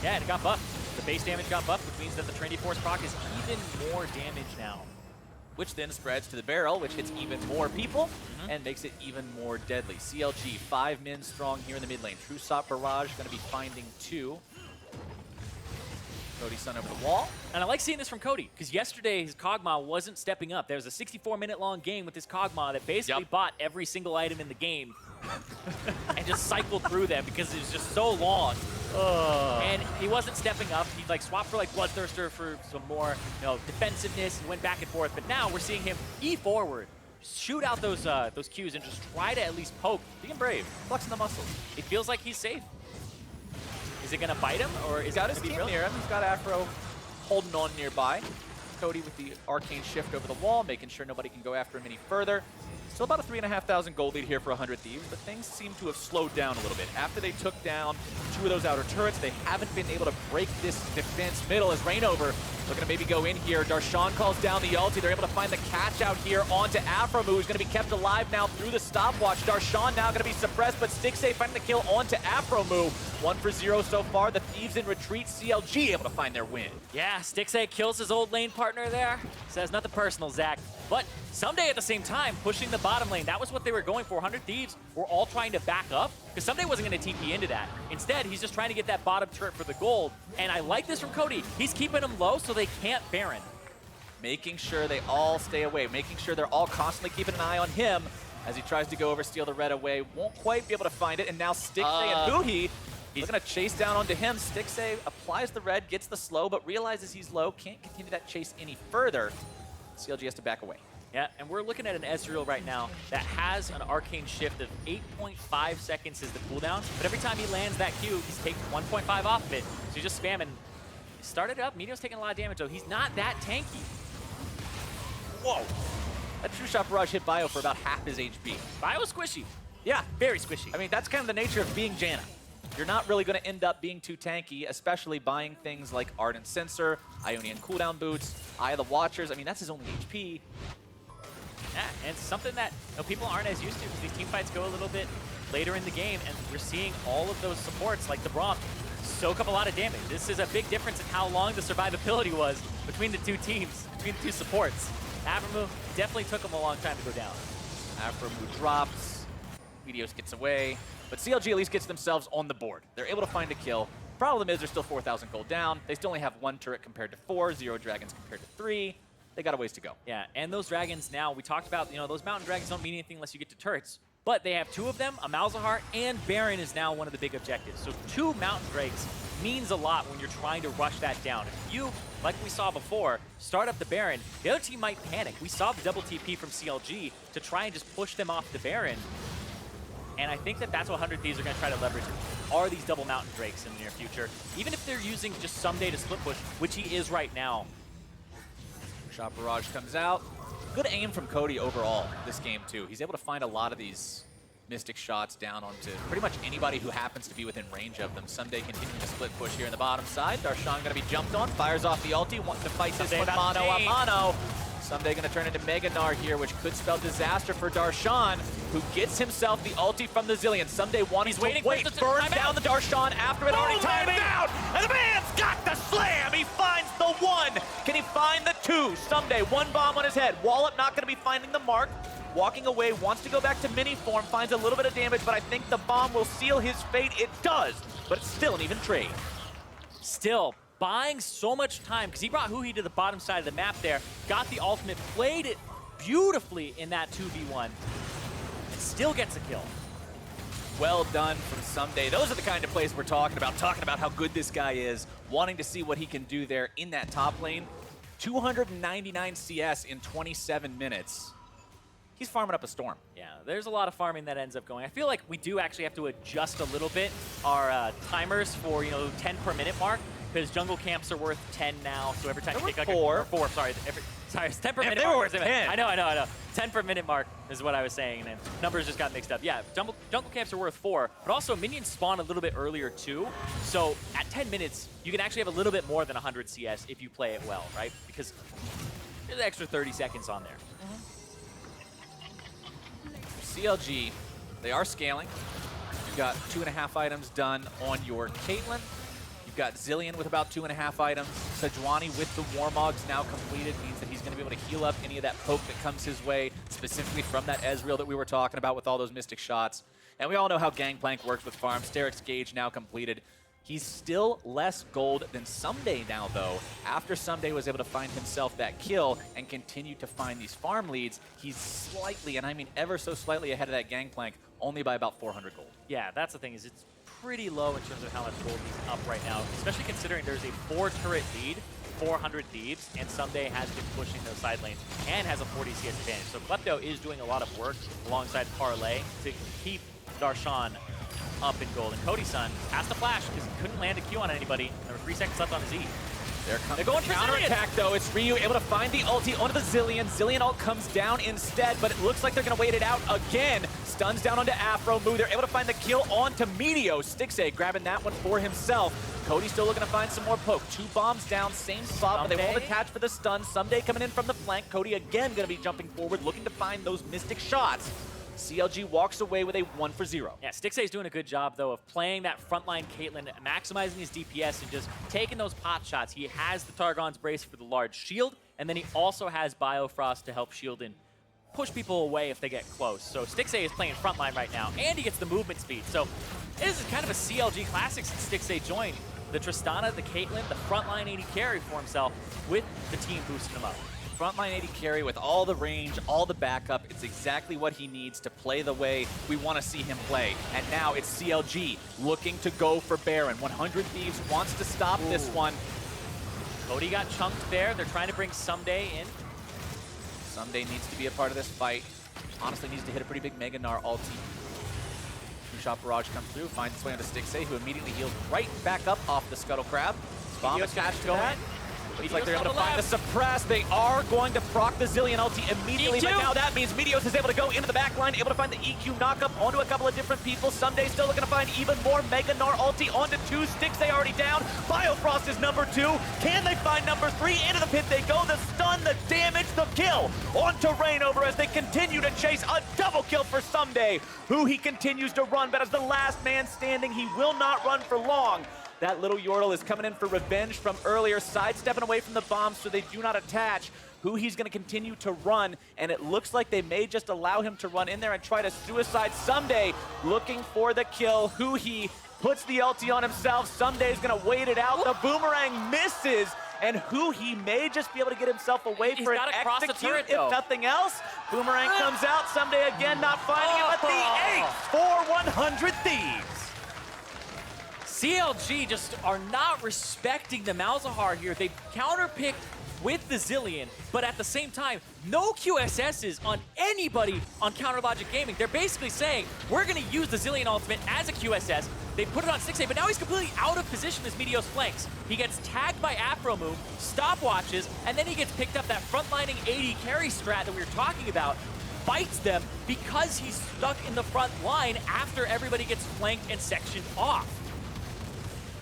Yeah, and it got buffed. The base damage got buffed, which means that the Trinity Force proc is even more damage now. Which then spreads to the barrel, which hits even more people and makes it even more deadly. CLG, 5 men strong here in the mid lane. True Sop Barrage going to be finding 2. Cody Sun over the wall. And I like seeing this from Cody, because yesterday his Kog'Maw wasn't stepping up. There was a 64-minute long game with his Kog'Maw that basically bought every single item in the game and just cycled through them because it was just so long. And he wasn't stepping up. He like swapped for like Bloodthirster for some more, defensiveness and went back and forth. But now we're seeing him E forward, shoot out those Qs and just try to at least poke. Being brave, flexing the muscles. It feels like he's safe. Is it gonna bite him, or is He's got it his gonna be team real? near him. He's got Afro holding on nearby. Cody with the arcane shift over the wall, making sure nobody can go after him any further. Still about a 3,500 gold lead here for 100 Thieves, but things seem to have slowed down a little bit. After they took down 2 of those outer turrets, they haven't been able to break this defense middle as Reignover looking to maybe go in here. Darshan calls down the ulti. They're able to find the catch out here onto aphromoo, who's going to be kept alive now through the stopwatch. Darshan now going to be suppressed, but Stixxay finding the kill onto aphromoo. 1 for 0 so far. The Thieves in retreat. CLG able to find their win. Yeah, Stixxay kills his old lane partner there. Says nothing personal, Zach. But Ssumday at the same time pushing the bottom lane. That was what they were going for. 100 Thieves were all trying to back up because Ssumday wasn't going to TP into that. Instead, he's just trying to get that bottom turret for the gold. And I like this from Cody. He's keeping them low so they can't Baron. Making sure they all stay away. Making sure they're all constantly keeping an eye on him as he tries to go over, steal the red away. Won't quite be able to find it. And now Stixxay and huhi, he's going to chase down onto him. Stixxay applies the red, gets the slow, but realizes he's low. Can't continue that chase any further. CLG has to back away. Yeah, and we're looking at an Ezreal right now that has an arcane shift of 8.5 seconds is the cooldown, but every time he lands that Q, he's taking 1.5 off of it, so he's just spamming. He started up, Meteos taking a lot of damage though. He's not that tanky. Whoa! That True Shot Barrage hit Bio for about half his HP. Bio squishy. Yeah, Very squishy. I mean, that's kind of the nature of being Janna. You're not really going to end up being too tanky, especially buying things like Ardent Sensor, Ionian cooldown boots, Eye of the Watchers. I mean, that's his only HP. Yeah, and it's something that people aren't as used to because these team fights go a little bit later in the game, and we're seeing all of those supports like the Braum soak up a lot of damage. This is a big difference in how long the survivability was between the two teams, between the two supports. aphromoo definitely took him a long time to go down. aphromoo drops, Meteos gets away, but CLG at least gets themselves on the board. They're able to find a kill. Problem is they're still 4,000 gold down. They still only have 1 turret compared to 4, 0 dragons compared to 3. They got a ways to go. Yeah, and those dragons now, we talked about, those mountain dragons don't mean anything unless you get to turrets. But they have 2 of them, a Malzahar, and Baron is now one of the big objectives. So 2 mountain drakes means a lot when you're trying to rush that down. If you, like we saw before, start up the Baron, the other team might panic. We saw the double TP from CLG to try and just push them off the Baron. And I think that that's what 100 Thieves are going to try to leverage. Are these double mountain drakes in the near future? Even if they're using just Ssumday to split push, which he is right now. Shot Barrage comes out. Good aim from Cody overall this game, too. He's able to find a lot of these Mystic shots down onto pretty much anybody who happens to be within range of them. Ssumday continuing to split push here in the bottom side. Darshan going to be jumped on, fires off the ulti, wants to fight this one mano a mano. Ssumday going to turn into Gnar here, which could spell disaster for Darshan, who gets himself the ulti from the Zilean. Ssumday wanting to wait, burns down the Darshan after it already timed out, and the man's got the slam! He finds the 1! Can he find the 2? Ssumday, 1 bomb on his head. Wallop not going to be finding the mark. Walking away, wants to go back to mini form, finds a little bit of damage, but I think the bomb will seal his fate. It does, but it's still an even trade. Still buying so much time because he brought huhi to the bottom side of the map there, got the ultimate, played it beautifully in that 2v1, and still gets a kill. Well done from Ssumday. Those are the kind of plays we're talking about how good this guy is, wanting to see what he can do there in that top lane. 299 CS in 27 minutes. He's farming up a storm. Yeah, there's a lot of farming that ends up going. I feel like we do actually have to adjust a little bit our timers for, 10 per minute mark, because jungle camps are worth 10 now, so every time you take like 4. 4, sorry, it's 10 per minute they mark. were worth 10. I know. 10 per minute mark is what I was saying, and then numbers just got mixed up. Yeah, jungle camps are worth 4, but also minions spawn a little bit earlier too, so at 10 minutes, you can actually have a little bit more than 100 CS if you play it well, right? Because there's an extra 30 seconds on there. CLG, they are scaling. You've got 2.5 items done on your Caitlyn. You've got Zilean with about 2.5 items. Sejuani with the Warmogs now completed means that he's going to be able to heal up any of that poke that comes his way, specifically from that Ezreal that we were talking about with all those Mystic shots. And we all know how Gangplank works with farm. Steric's Gauge now completed. He's still less gold than Ssumday now, though. After Ssumday was able to find himself that kill and continue to find these farm leads, he's slightly, and I mean ever so slightly, ahead of that Gangplank, only by about 400 gold. Yeah, that's the thing, is it's pretty low in terms of how much gold he's up right now, especially considering there's a 4-turret lead, 400 Thieves, and Ssumday has been pushing those side lanes and has a 40 CS advantage. So Klepto is doing a lot of work alongside Parlay to keep Darshan up in gold. And Cody Sun has to flash because he couldn't land a Q on anybody. There were 3 seconds left on his E. They're going for counterattack, though. It's Ryu able to find the ulti onto the Zilean. Zilean ult comes down instead, but it looks like they're going to wait it out again. Stuns down onto aphromoo. They're able to find the kill onto Meteos. Stixxay grabbing that one for himself. Cody still looking to find some more poke. 2 bombs down, same spot, but they won't attach for the stun. Ssumday coming in from the flank. Cody again going to be jumping forward, looking to find those mystic shots. CLG walks away with a 1-for-0. Yeah, Stixxay is doing a good job, though, of playing that frontline Caitlyn, maximizing his DPS and just taking those pot shots. He has the Targon's Brace for the large shield, and then he also has Biofrost to help shield and push people away if they get close. So Stixxay is playing frontline right now, and he gets the movement speed. So this is kind of a CLG classic since Stixxay joined. The Tristana, the Caitlyn, the frontline AD carry for himself with the team boosting him up. Frontline AD carry with all the range, all the backup. It's exactly what he needs to play the way we want to see him play. And now it's CLG looking to go for Baron. 100 Thieves wants to stop this one. Cody got chunked there. They're trying to bring Ssumday in. Ssumday needs to be a part of this fight. Honestly needs to hit a pretty big Mega Gnar ulti. 2-shot barrage comes through, finds its way onto Stixxay, who immediately heals right back up off the Scuttle Crab. Bomb attached to that. Looks like they're able to find the suppress. They are going to proc the Zilean ulti immediately, but now that means Meteos is able to go into the back line, able to find the EQ knockup onto a couple of different people. Ssumday still looking to find even more Mega Gnar ulti onto 2. Stixxay already down. Biofrost is number 2. Can they find number 3? Into the pit they go. The stun, the damage, the kill onto Reignover as they continue to chase a double kill for Ssumday, who he continues to run, but as the last man standing, he will not run for long. That little Yordle is coming in for revenge from earlier, sidestepping away from the bombs so they do not attach. Huhi's going to continue to run, and it looks like they may just allow him to run in there and try to suicide Ssumday, looking for the kill. Huhi puts the ulti on himself. Ssumday is going to wait it out. The boomerang misses, and Huhi may just be able to get himself away for an execute, if nothing else. Boomerang comes out. Ssumday again not finding it, but the 8 for 100 Thieves. CLG just are not respecting the Malzahar here. They counterpicked with the Zilean, but at the same time, no QSSs on anybody on Counter Logic Gaming. They're basically saying, we're going to use the Zilean ultimate as a QSS. They put it on Stixxay, but now he's completely out of position as Meteos flanks. He gets tagged by aphromoo, stopwatches, and then he gets picked up that frontlining AD carry strat that we were talking about, bites them because he's stuck in the front line after everybody gets flanked and sectioned off.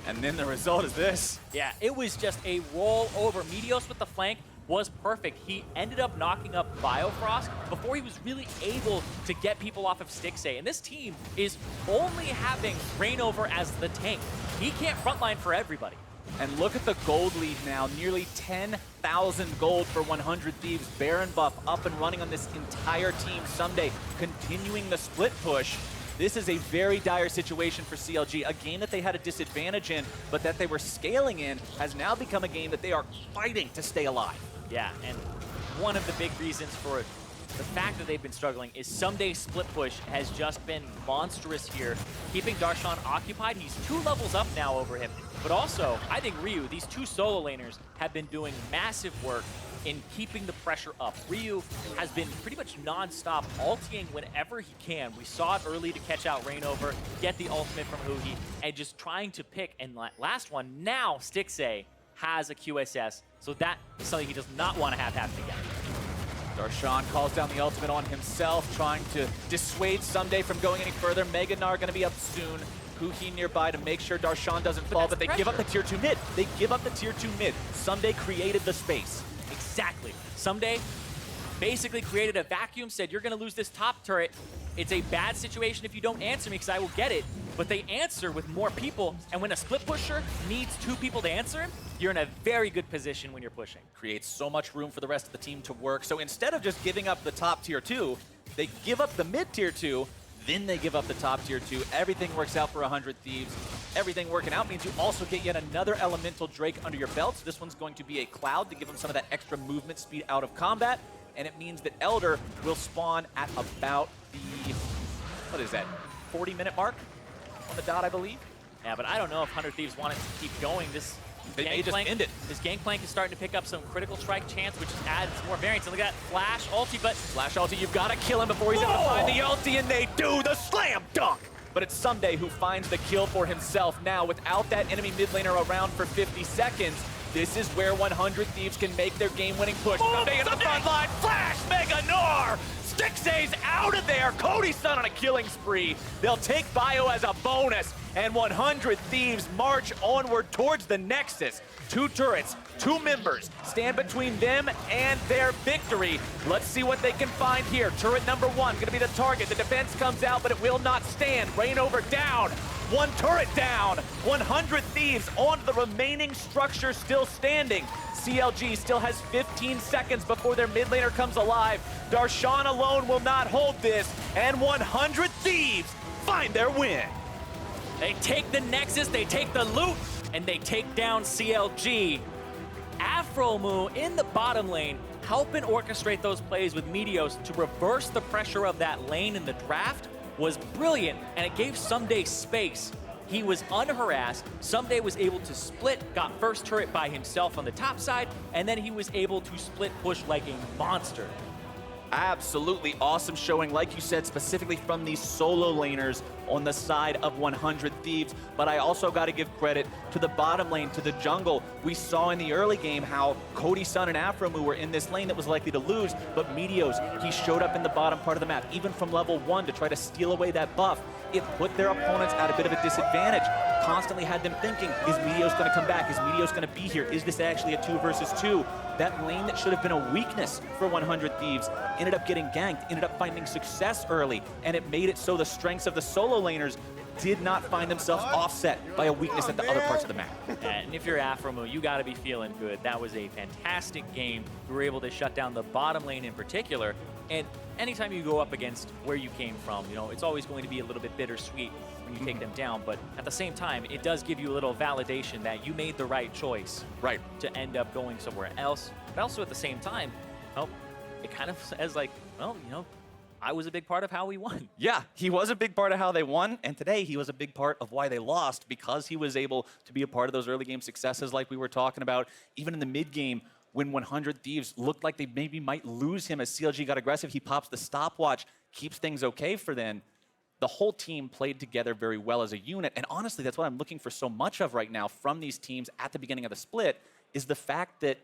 And then the result is this. Yeah, it was just a roll over. Meteos with the flank was perfect. He ended up knocking up Biofrost before he was really able to get people off of Stixxay. And this team is only having Reignover as the tank. He can't frontline for everybody. And look at the gold lead now, nearly 10,000 gold for 100 Thieves. Baron buff up and running on this entire team. Ssumday continuing the split push. This is a very dire situation for CLG. A game that they had a disadvantage in, but that they were scaling in, has now become a game that they are fighting to stay alive. Yeah, and one of the big reasons for the fact that they've been struggling is Ssumday's split push has just been monstrous here, keeping Darshan occupied. He's 2 levels up now over him. But also, I think Ryu, these 2 solo laners, have been doing massive work in keeping the pressure up. Ryu has been pretty much non-stop ulting whenever he can. We saw it early to catch out Reignover, get the ultimate from Huhi, and just trying to pick. And last one, now Stixxay has a QSS, so that is something he does not want to have happen again. Darshan calls down the ultimate on himself, trying to dissuade Ssumday from going any further. Mega Gnar going to be up soon. Huhi nearby to make sure Darshan doesn't fall, but they give up the tier 2 mid. They give up the tier 2 mid. Ssumday created the space. Exactly. Ssumday basically created a vacuum, said, you're going to lose this top turret. It's a bad situation if you don't answer me because I will get it. But they answer with more people, and when a split pusher needs 2 people to answer him, you're in a very good position when you're pushing. Creates so much room for the rest of the team to work. So instead of just giving up the top tier 2, they give up the mid tier 2. then they give up the top tier 2. Everything works out for 100 Thieves. Everything working out means you also get yet another elemental Drake under your belt. So this one's going to be a Cloud to give them some of that extra movement speed out of combat. And it means that Elder will spawn at about the, what is that, 40-minute mark on the dot, I believe. Yeah, but I don't know if 100 Thieves want it to keep going. They may just end it. This Gangplank is starting to pick up some critical strike chance, which adds more variance. And look at that Flash ulti, but Flash ulti, you've got to kill him before he's able to find the ulti, and they do the slam dunk! But it's Ssumday who finds the kill for himself. Now, without that enemy mid laner around for 50 seconds, this is where 100 Thieves can make their game-winning push. Ssumday in the front line, Flash, Mega Gnar! Stixxay's out of there, Cody Sun on a killing spree. They'll take Bio as a bonus, and 100 Thieves march onward towards the Nexus. 2 turrets, 2 members stand between them and their victory. Let's see what they can find here. Turret number 1 gonna be the target. The defense comes out, but it will not stand. Reignover down. 1 turret down. 100 Thieves on the remaining structure still standing. CLG still has 15 seconds before their mid laner comes alive. Darshan alone will not hold this, and 100 Thieves find their win. they take the Nexus, they take the loot, and they take down CLG. aphromoo in the bottom lane, helping orchestrate those plays with Meteos to reverse the pressure of that lane in the draft was brilliant, and it gave Ssumday space. He was unharassed. Ssumday was able to split, got first turret by himself on the top side, and then he was able to split push like a monster. Absolutely awesome showing, like you said, specifically from these solo laners on the side of 100 Thieves. But I also got to give credit to the bottom lane, to the jungle. We saw in the early game how Cody Sun and aphromoo were in this lane that was likely to lose, but Meteos, he showed up in the bottom part of the map, even from level 1 to try to steal away that buff. It put their opponents at a bit of a disadvantage. Constantly had them thinking, is Meteos going to come back? Is Meteos going to be here? Is this actually a 2 versus 2? That lane that should have been a weakness for 100 Thieves ended up getting ganked, ended up finding success early, and it made it so the strengths of the solo laners did not find themselves offset by a weakness at the other parts of the map. And if you're aphromoo, you got to be feeling good. That was a fantastic game. We were able to shut down the bottom lane in particular. And anytime you go up against where you came from, you know, it's always going to be a little bit bittersweet when you take them down. But at the same time, it does give you a little validation that you made the right choice. Right. To end up going somewhere else. But also at the same time, well, it kind of says like, well, you know, I was a big part of how we won. Yeah, he was a big part of how they won, and today he was a big part of why they lost, because he was able to be a part of those early game successes like we were talking about. Even in the mid game, when 100 Thieves looked like they maybe might lose him as CLG got aggressive, he pops the stopwatch, keeps things okay for them. The whole team played together very well as a unit, and honestly, that's what I'm looking for so much of right now from these teams at the beginning of the split, is the fact that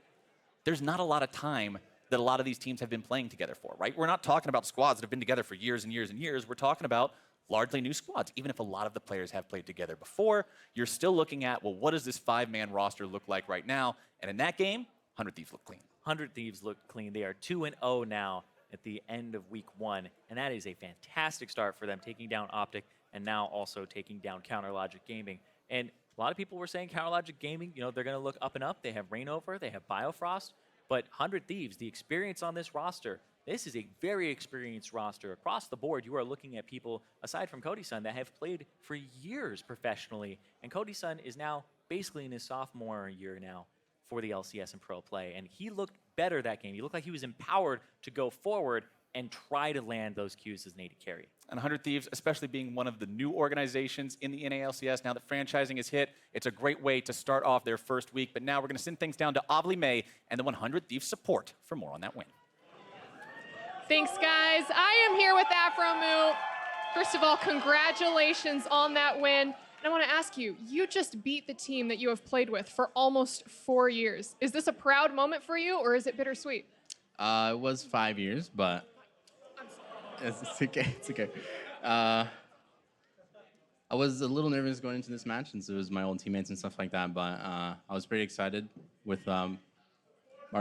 there's not a lot of time that a lot of these teams have been playing together for, right? We're not talking about squads that have been together for years and years and years. We're talking about largely new squads. Even if a lot of the players have played together before, you're still looking at, well, what does this 5-man roster look like right now? And in that game, 100 Thieves look clean. 100 Thieves look clean. They are 2-0 now at the end of week 1, and that is a fantastic start for them, taking down Optic and now also taking down CounterLogic Gaming. And a lot of people were saying CounterLogic Gaming, you know, they're going to look up and up. They have Reignover, they have Biofrost, but 100 Thieves, the experience on this roster, this is a very experienced roster. Across the board, you are looking at people, aside from Cody Sun, that have played for years professionally. And Cody Sun is now basically in his sophomore year now for the LCS and Pro play. And he looked better that game. He looked like he was empowered to go forward and try to land those Qs as an AD carry. And 100 Thieves, especially being one of the new organizations in the NALCS, now that franchising is hit, it's a great way to start off their first week. But now we're going to send things down to Avli May and the 100 Thieves support for more on that win. Thanks, guys. I am here with aphromoo. First of all, congratulations on that win. And I want to ask you, you just beat the team that you have played with for almost 4 years. Is this a proud moment for you, or is it bittersweet? It was 5 years, but it's okay. It's okay. I was a little nervous going into this match since it was my old teammates and stuff like that, but I was pretty excited with our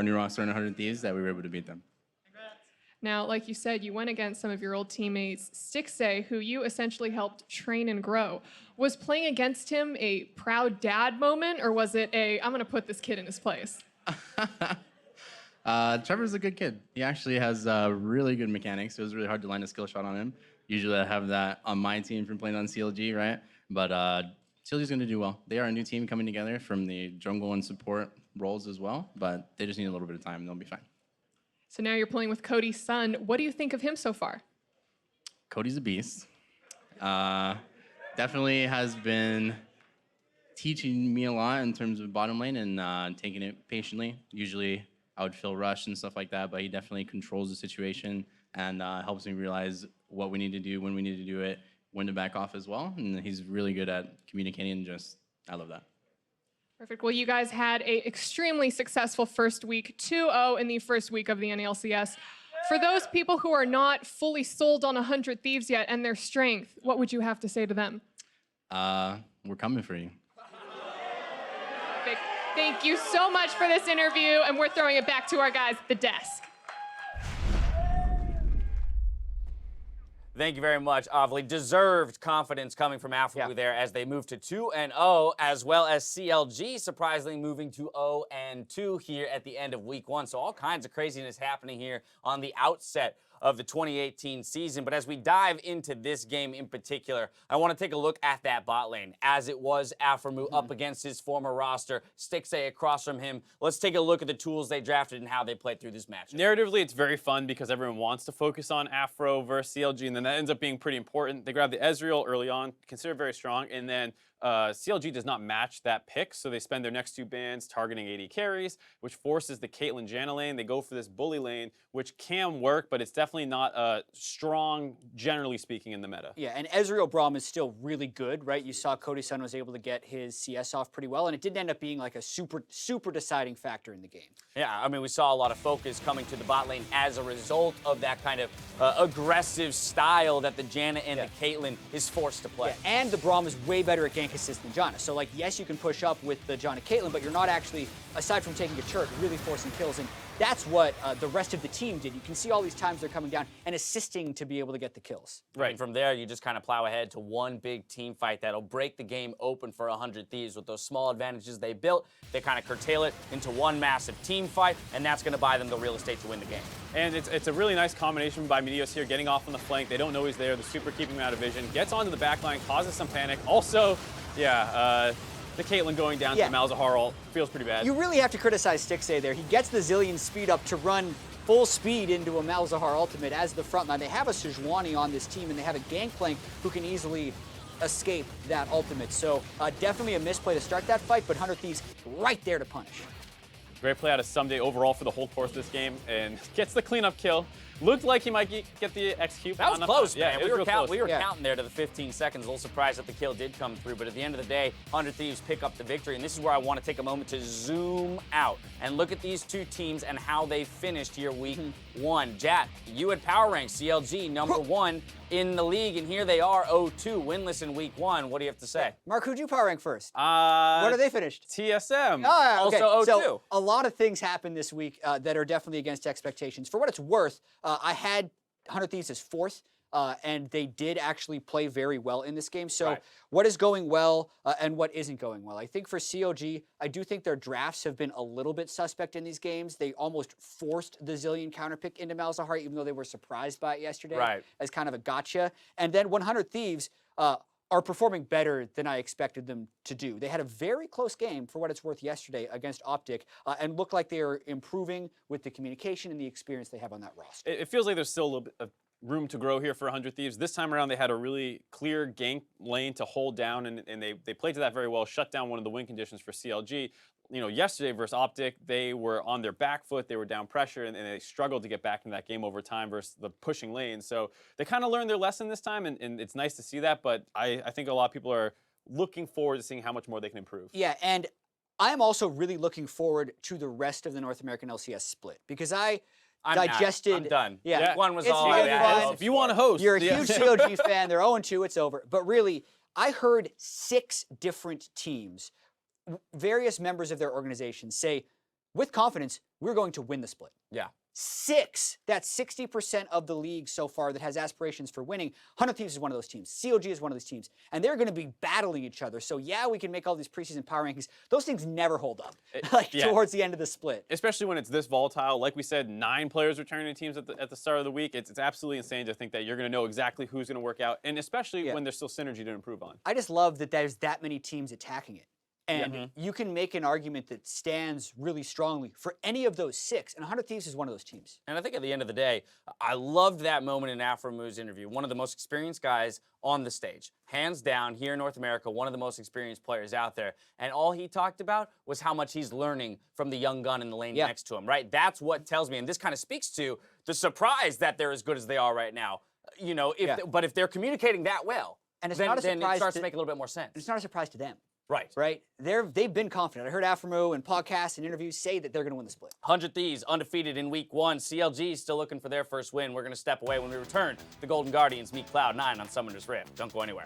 new roster and 100 Thieves that we were able to beat them. Now, like you said, you went against some of your old teammates. Stixxay, who you essentially helped train and grow. Was playing against him a proud dad moment, or was it a, I'm going to put this kid in his place? Trevor's a good kid. He actually has really good mechanics. It was really hard to land a skill shot on him. Usually I have that on my team from playing on CLG, right? But CLG's going to do well. They are a new team coming together from the jungle and support roles as well, but they just need a little bit of time and they'll be fine. So now you're playing with Cody Sun. What do you think of him so far? Cody's a beast. Definitely has been teaching me a lot in terms of bottom lane and taking it patiently. Usually I would feel rushed and stuff like that, but he definitely controls the situation and helps me realize what we need to do, when we need to do it, when to back off as well. And he's really good at communicating and just, I love that. Perfect. Well, you guys had a extremely successful first week, 2-0 in the first week of the LCS. For those people who are not fully sold on 100 Thieves yet and their strength, what would you have to say to them? We're coming for you. Perfect. Thank you so much for this interview, and we're throwing it back to our guys at the desk. Thank you very much, Avli. Deserved confidence coming from aphromoo there as they move to 2-0, as well as CLG surprisingly moving to 0-2 here at the end of week 1. So all kinds of craziness happening here on the outset of the 2018 season. But as we dive into this game in particular, I want to take a look at that bot lane as it was aphromoo up against his former roster, Stixxay across from him. Let's take a look at the tools they drafted and how they played through this match. Narratively, it's very fun because everyone wants to focus on Afro versus CLG, and then that ends up being pretty important. They grabbed the Ezreal early on, considered very strong, and then CLG does not match that pick, so they spend their next 2 bans targeting AD carries, which forces the Caitlyn Janna lane. They go for this bully lane, which can work, but it's definitely not strong, generally speaking, in the meta. Yeah, and Ezreal Braum is still really good, right? You saw Cody Sun was able to get his CS off pretty well, and it didn't end up being like a super deciding factor in the game. Yeah, I mean, we saw a lot of focus coming to the bot lane as a result of that kind of aggressive style that the Janna and the Caitlyn is forced to play. Yeah, and the Braum is way better at gank assist than Janna. So, like, yes, you can push up with the Janna Caitlyn, but you're not actually, aside from taking a turret, really forcing kills. And that's what the rest of the team did. You can see all these times they're coming down and assisting to be able to get the kills. Right. And from there, you just kind of plow ahead to one big team fight that'll break the game open for 100 Thieves. With those small advantages they built, they kind of curtail it into one massive team fight, and that's going to buy them the real estate to win the game. And it's a really nice combination by Meteos here, getting off on the flank. They don't know he's there. The super keeping him out of vision. Gets onto the back line, causes some panic. Also, the Caitlyn going down to the Malzahar ult feels pretty bad. You really have to criticize Stixxay there. He gets the Zilean speed up to run full speed into a Malzahar ultimate as the front line. They have a Sejuani on this team, and they have a Gangplank who can easily escape that ultimate. So definitely a misplay to start that fight, but 100 Thieves right there to punish. Great play out of Ssumday overall for the whole course of this game, and gets the cleanup kill. Looked like he might get the execute. That was close, man. Yeah, we were counting there to the 15 seconds. A little surprised that the kill did come through, but at the end of the day, 100 Thieves pick up the victory, and this is where I want to take a moment to zoom out and look at these two teams and how they finished here week 1. Jack, you had power rank CLG #1 in the league, and here they are 0-2, winless in week 1. What do you have to say? Mark, who'd you power rank first? Where are they finished? TSM. Okay. Also 0-2. So a lot of things happened this week that are definitely against expectations. For what it's worth, I had 100 Thieves as 4th, and they did actually play very well in this game. So what is going well and what isn't going well? I think for CLG, I do think their drafts have been a little bit suspect in these games. They almost forced the Zilean counterpick into Malzahar, even though they were surprised by it yesterday as kind of a gotcha. And then 100 Thieves are performing better than I expected them to do. They had a very close game, for what it's worth, yesterday against Optic, and looked like they are improving with the communication and the experience they have on that roster. It feels like there's still a little bit of room to grow here for 100 Thieves. This time around, they had a really clear gank lane to hold down, and they played to that very well, shut down one of the win conditions for CLG. You know, yesterday versus Optic, they were on their back foot, they were down pressure, and they struggled to get back in that game over time versus the pushing lane. So they kind of learned their lesson this time, and it's nice to see that, but I think a lot of people are looking forward to seeing how much more they can improve. Yeah, and I'm also really looking forward to the rest of the North American LCS split, because I'm done. Yeah, one was it's all really fun. If you want to host. You're a huge CLG fan. They're 0-2. It's over. But really, I heard 6 different teams, various members of their organization, say, with confidence, we're going to win the split. Yeah. 6. That's 60% of the league so far that has aspirations for winning. 100 Thieves is one of those teams. CLG is one of those teams. And they're going to be battling each other. So yeah, we can make all these preseason power rankings. Those things never hold up towards the end of the split. Especially when it's this volatile. Like we said, 9 players returning to teams at the start of the week. It's absolutely insane to think that you're going to know exactly who's going to work out. And especially when there's still synergy to improve on. I just love that there's that many teams attacking it. And you can make an argument that stands really strongly for any of those 6. And 100 Thieves is one of those teams. And I think at the end of the day, I loved that moment in aphromooo's interview. One of the most experienced guys on the stage. Hands down, here in North America, one of the most experienced players out there. And all he talked about was how much he's learning from the young gun in the lane next to him, right? That's what tells me, and this kind of speaks to the surprise that they're as good as they are right now. You know, but if they're communicating that well, and it's then, not a surprise then it starts to make a little bit more sense. It's not a surprise to them. Right. They've been confident. I heard aphromoo and podcasts and interviews say that they're going to win the split. 100 Thieves undefeated in week 1. CLG is still looking for their first win. We're going to step away when we return. The Golden Guardians meet Cloud9 on Summoner's Rift. Don't go anywhere.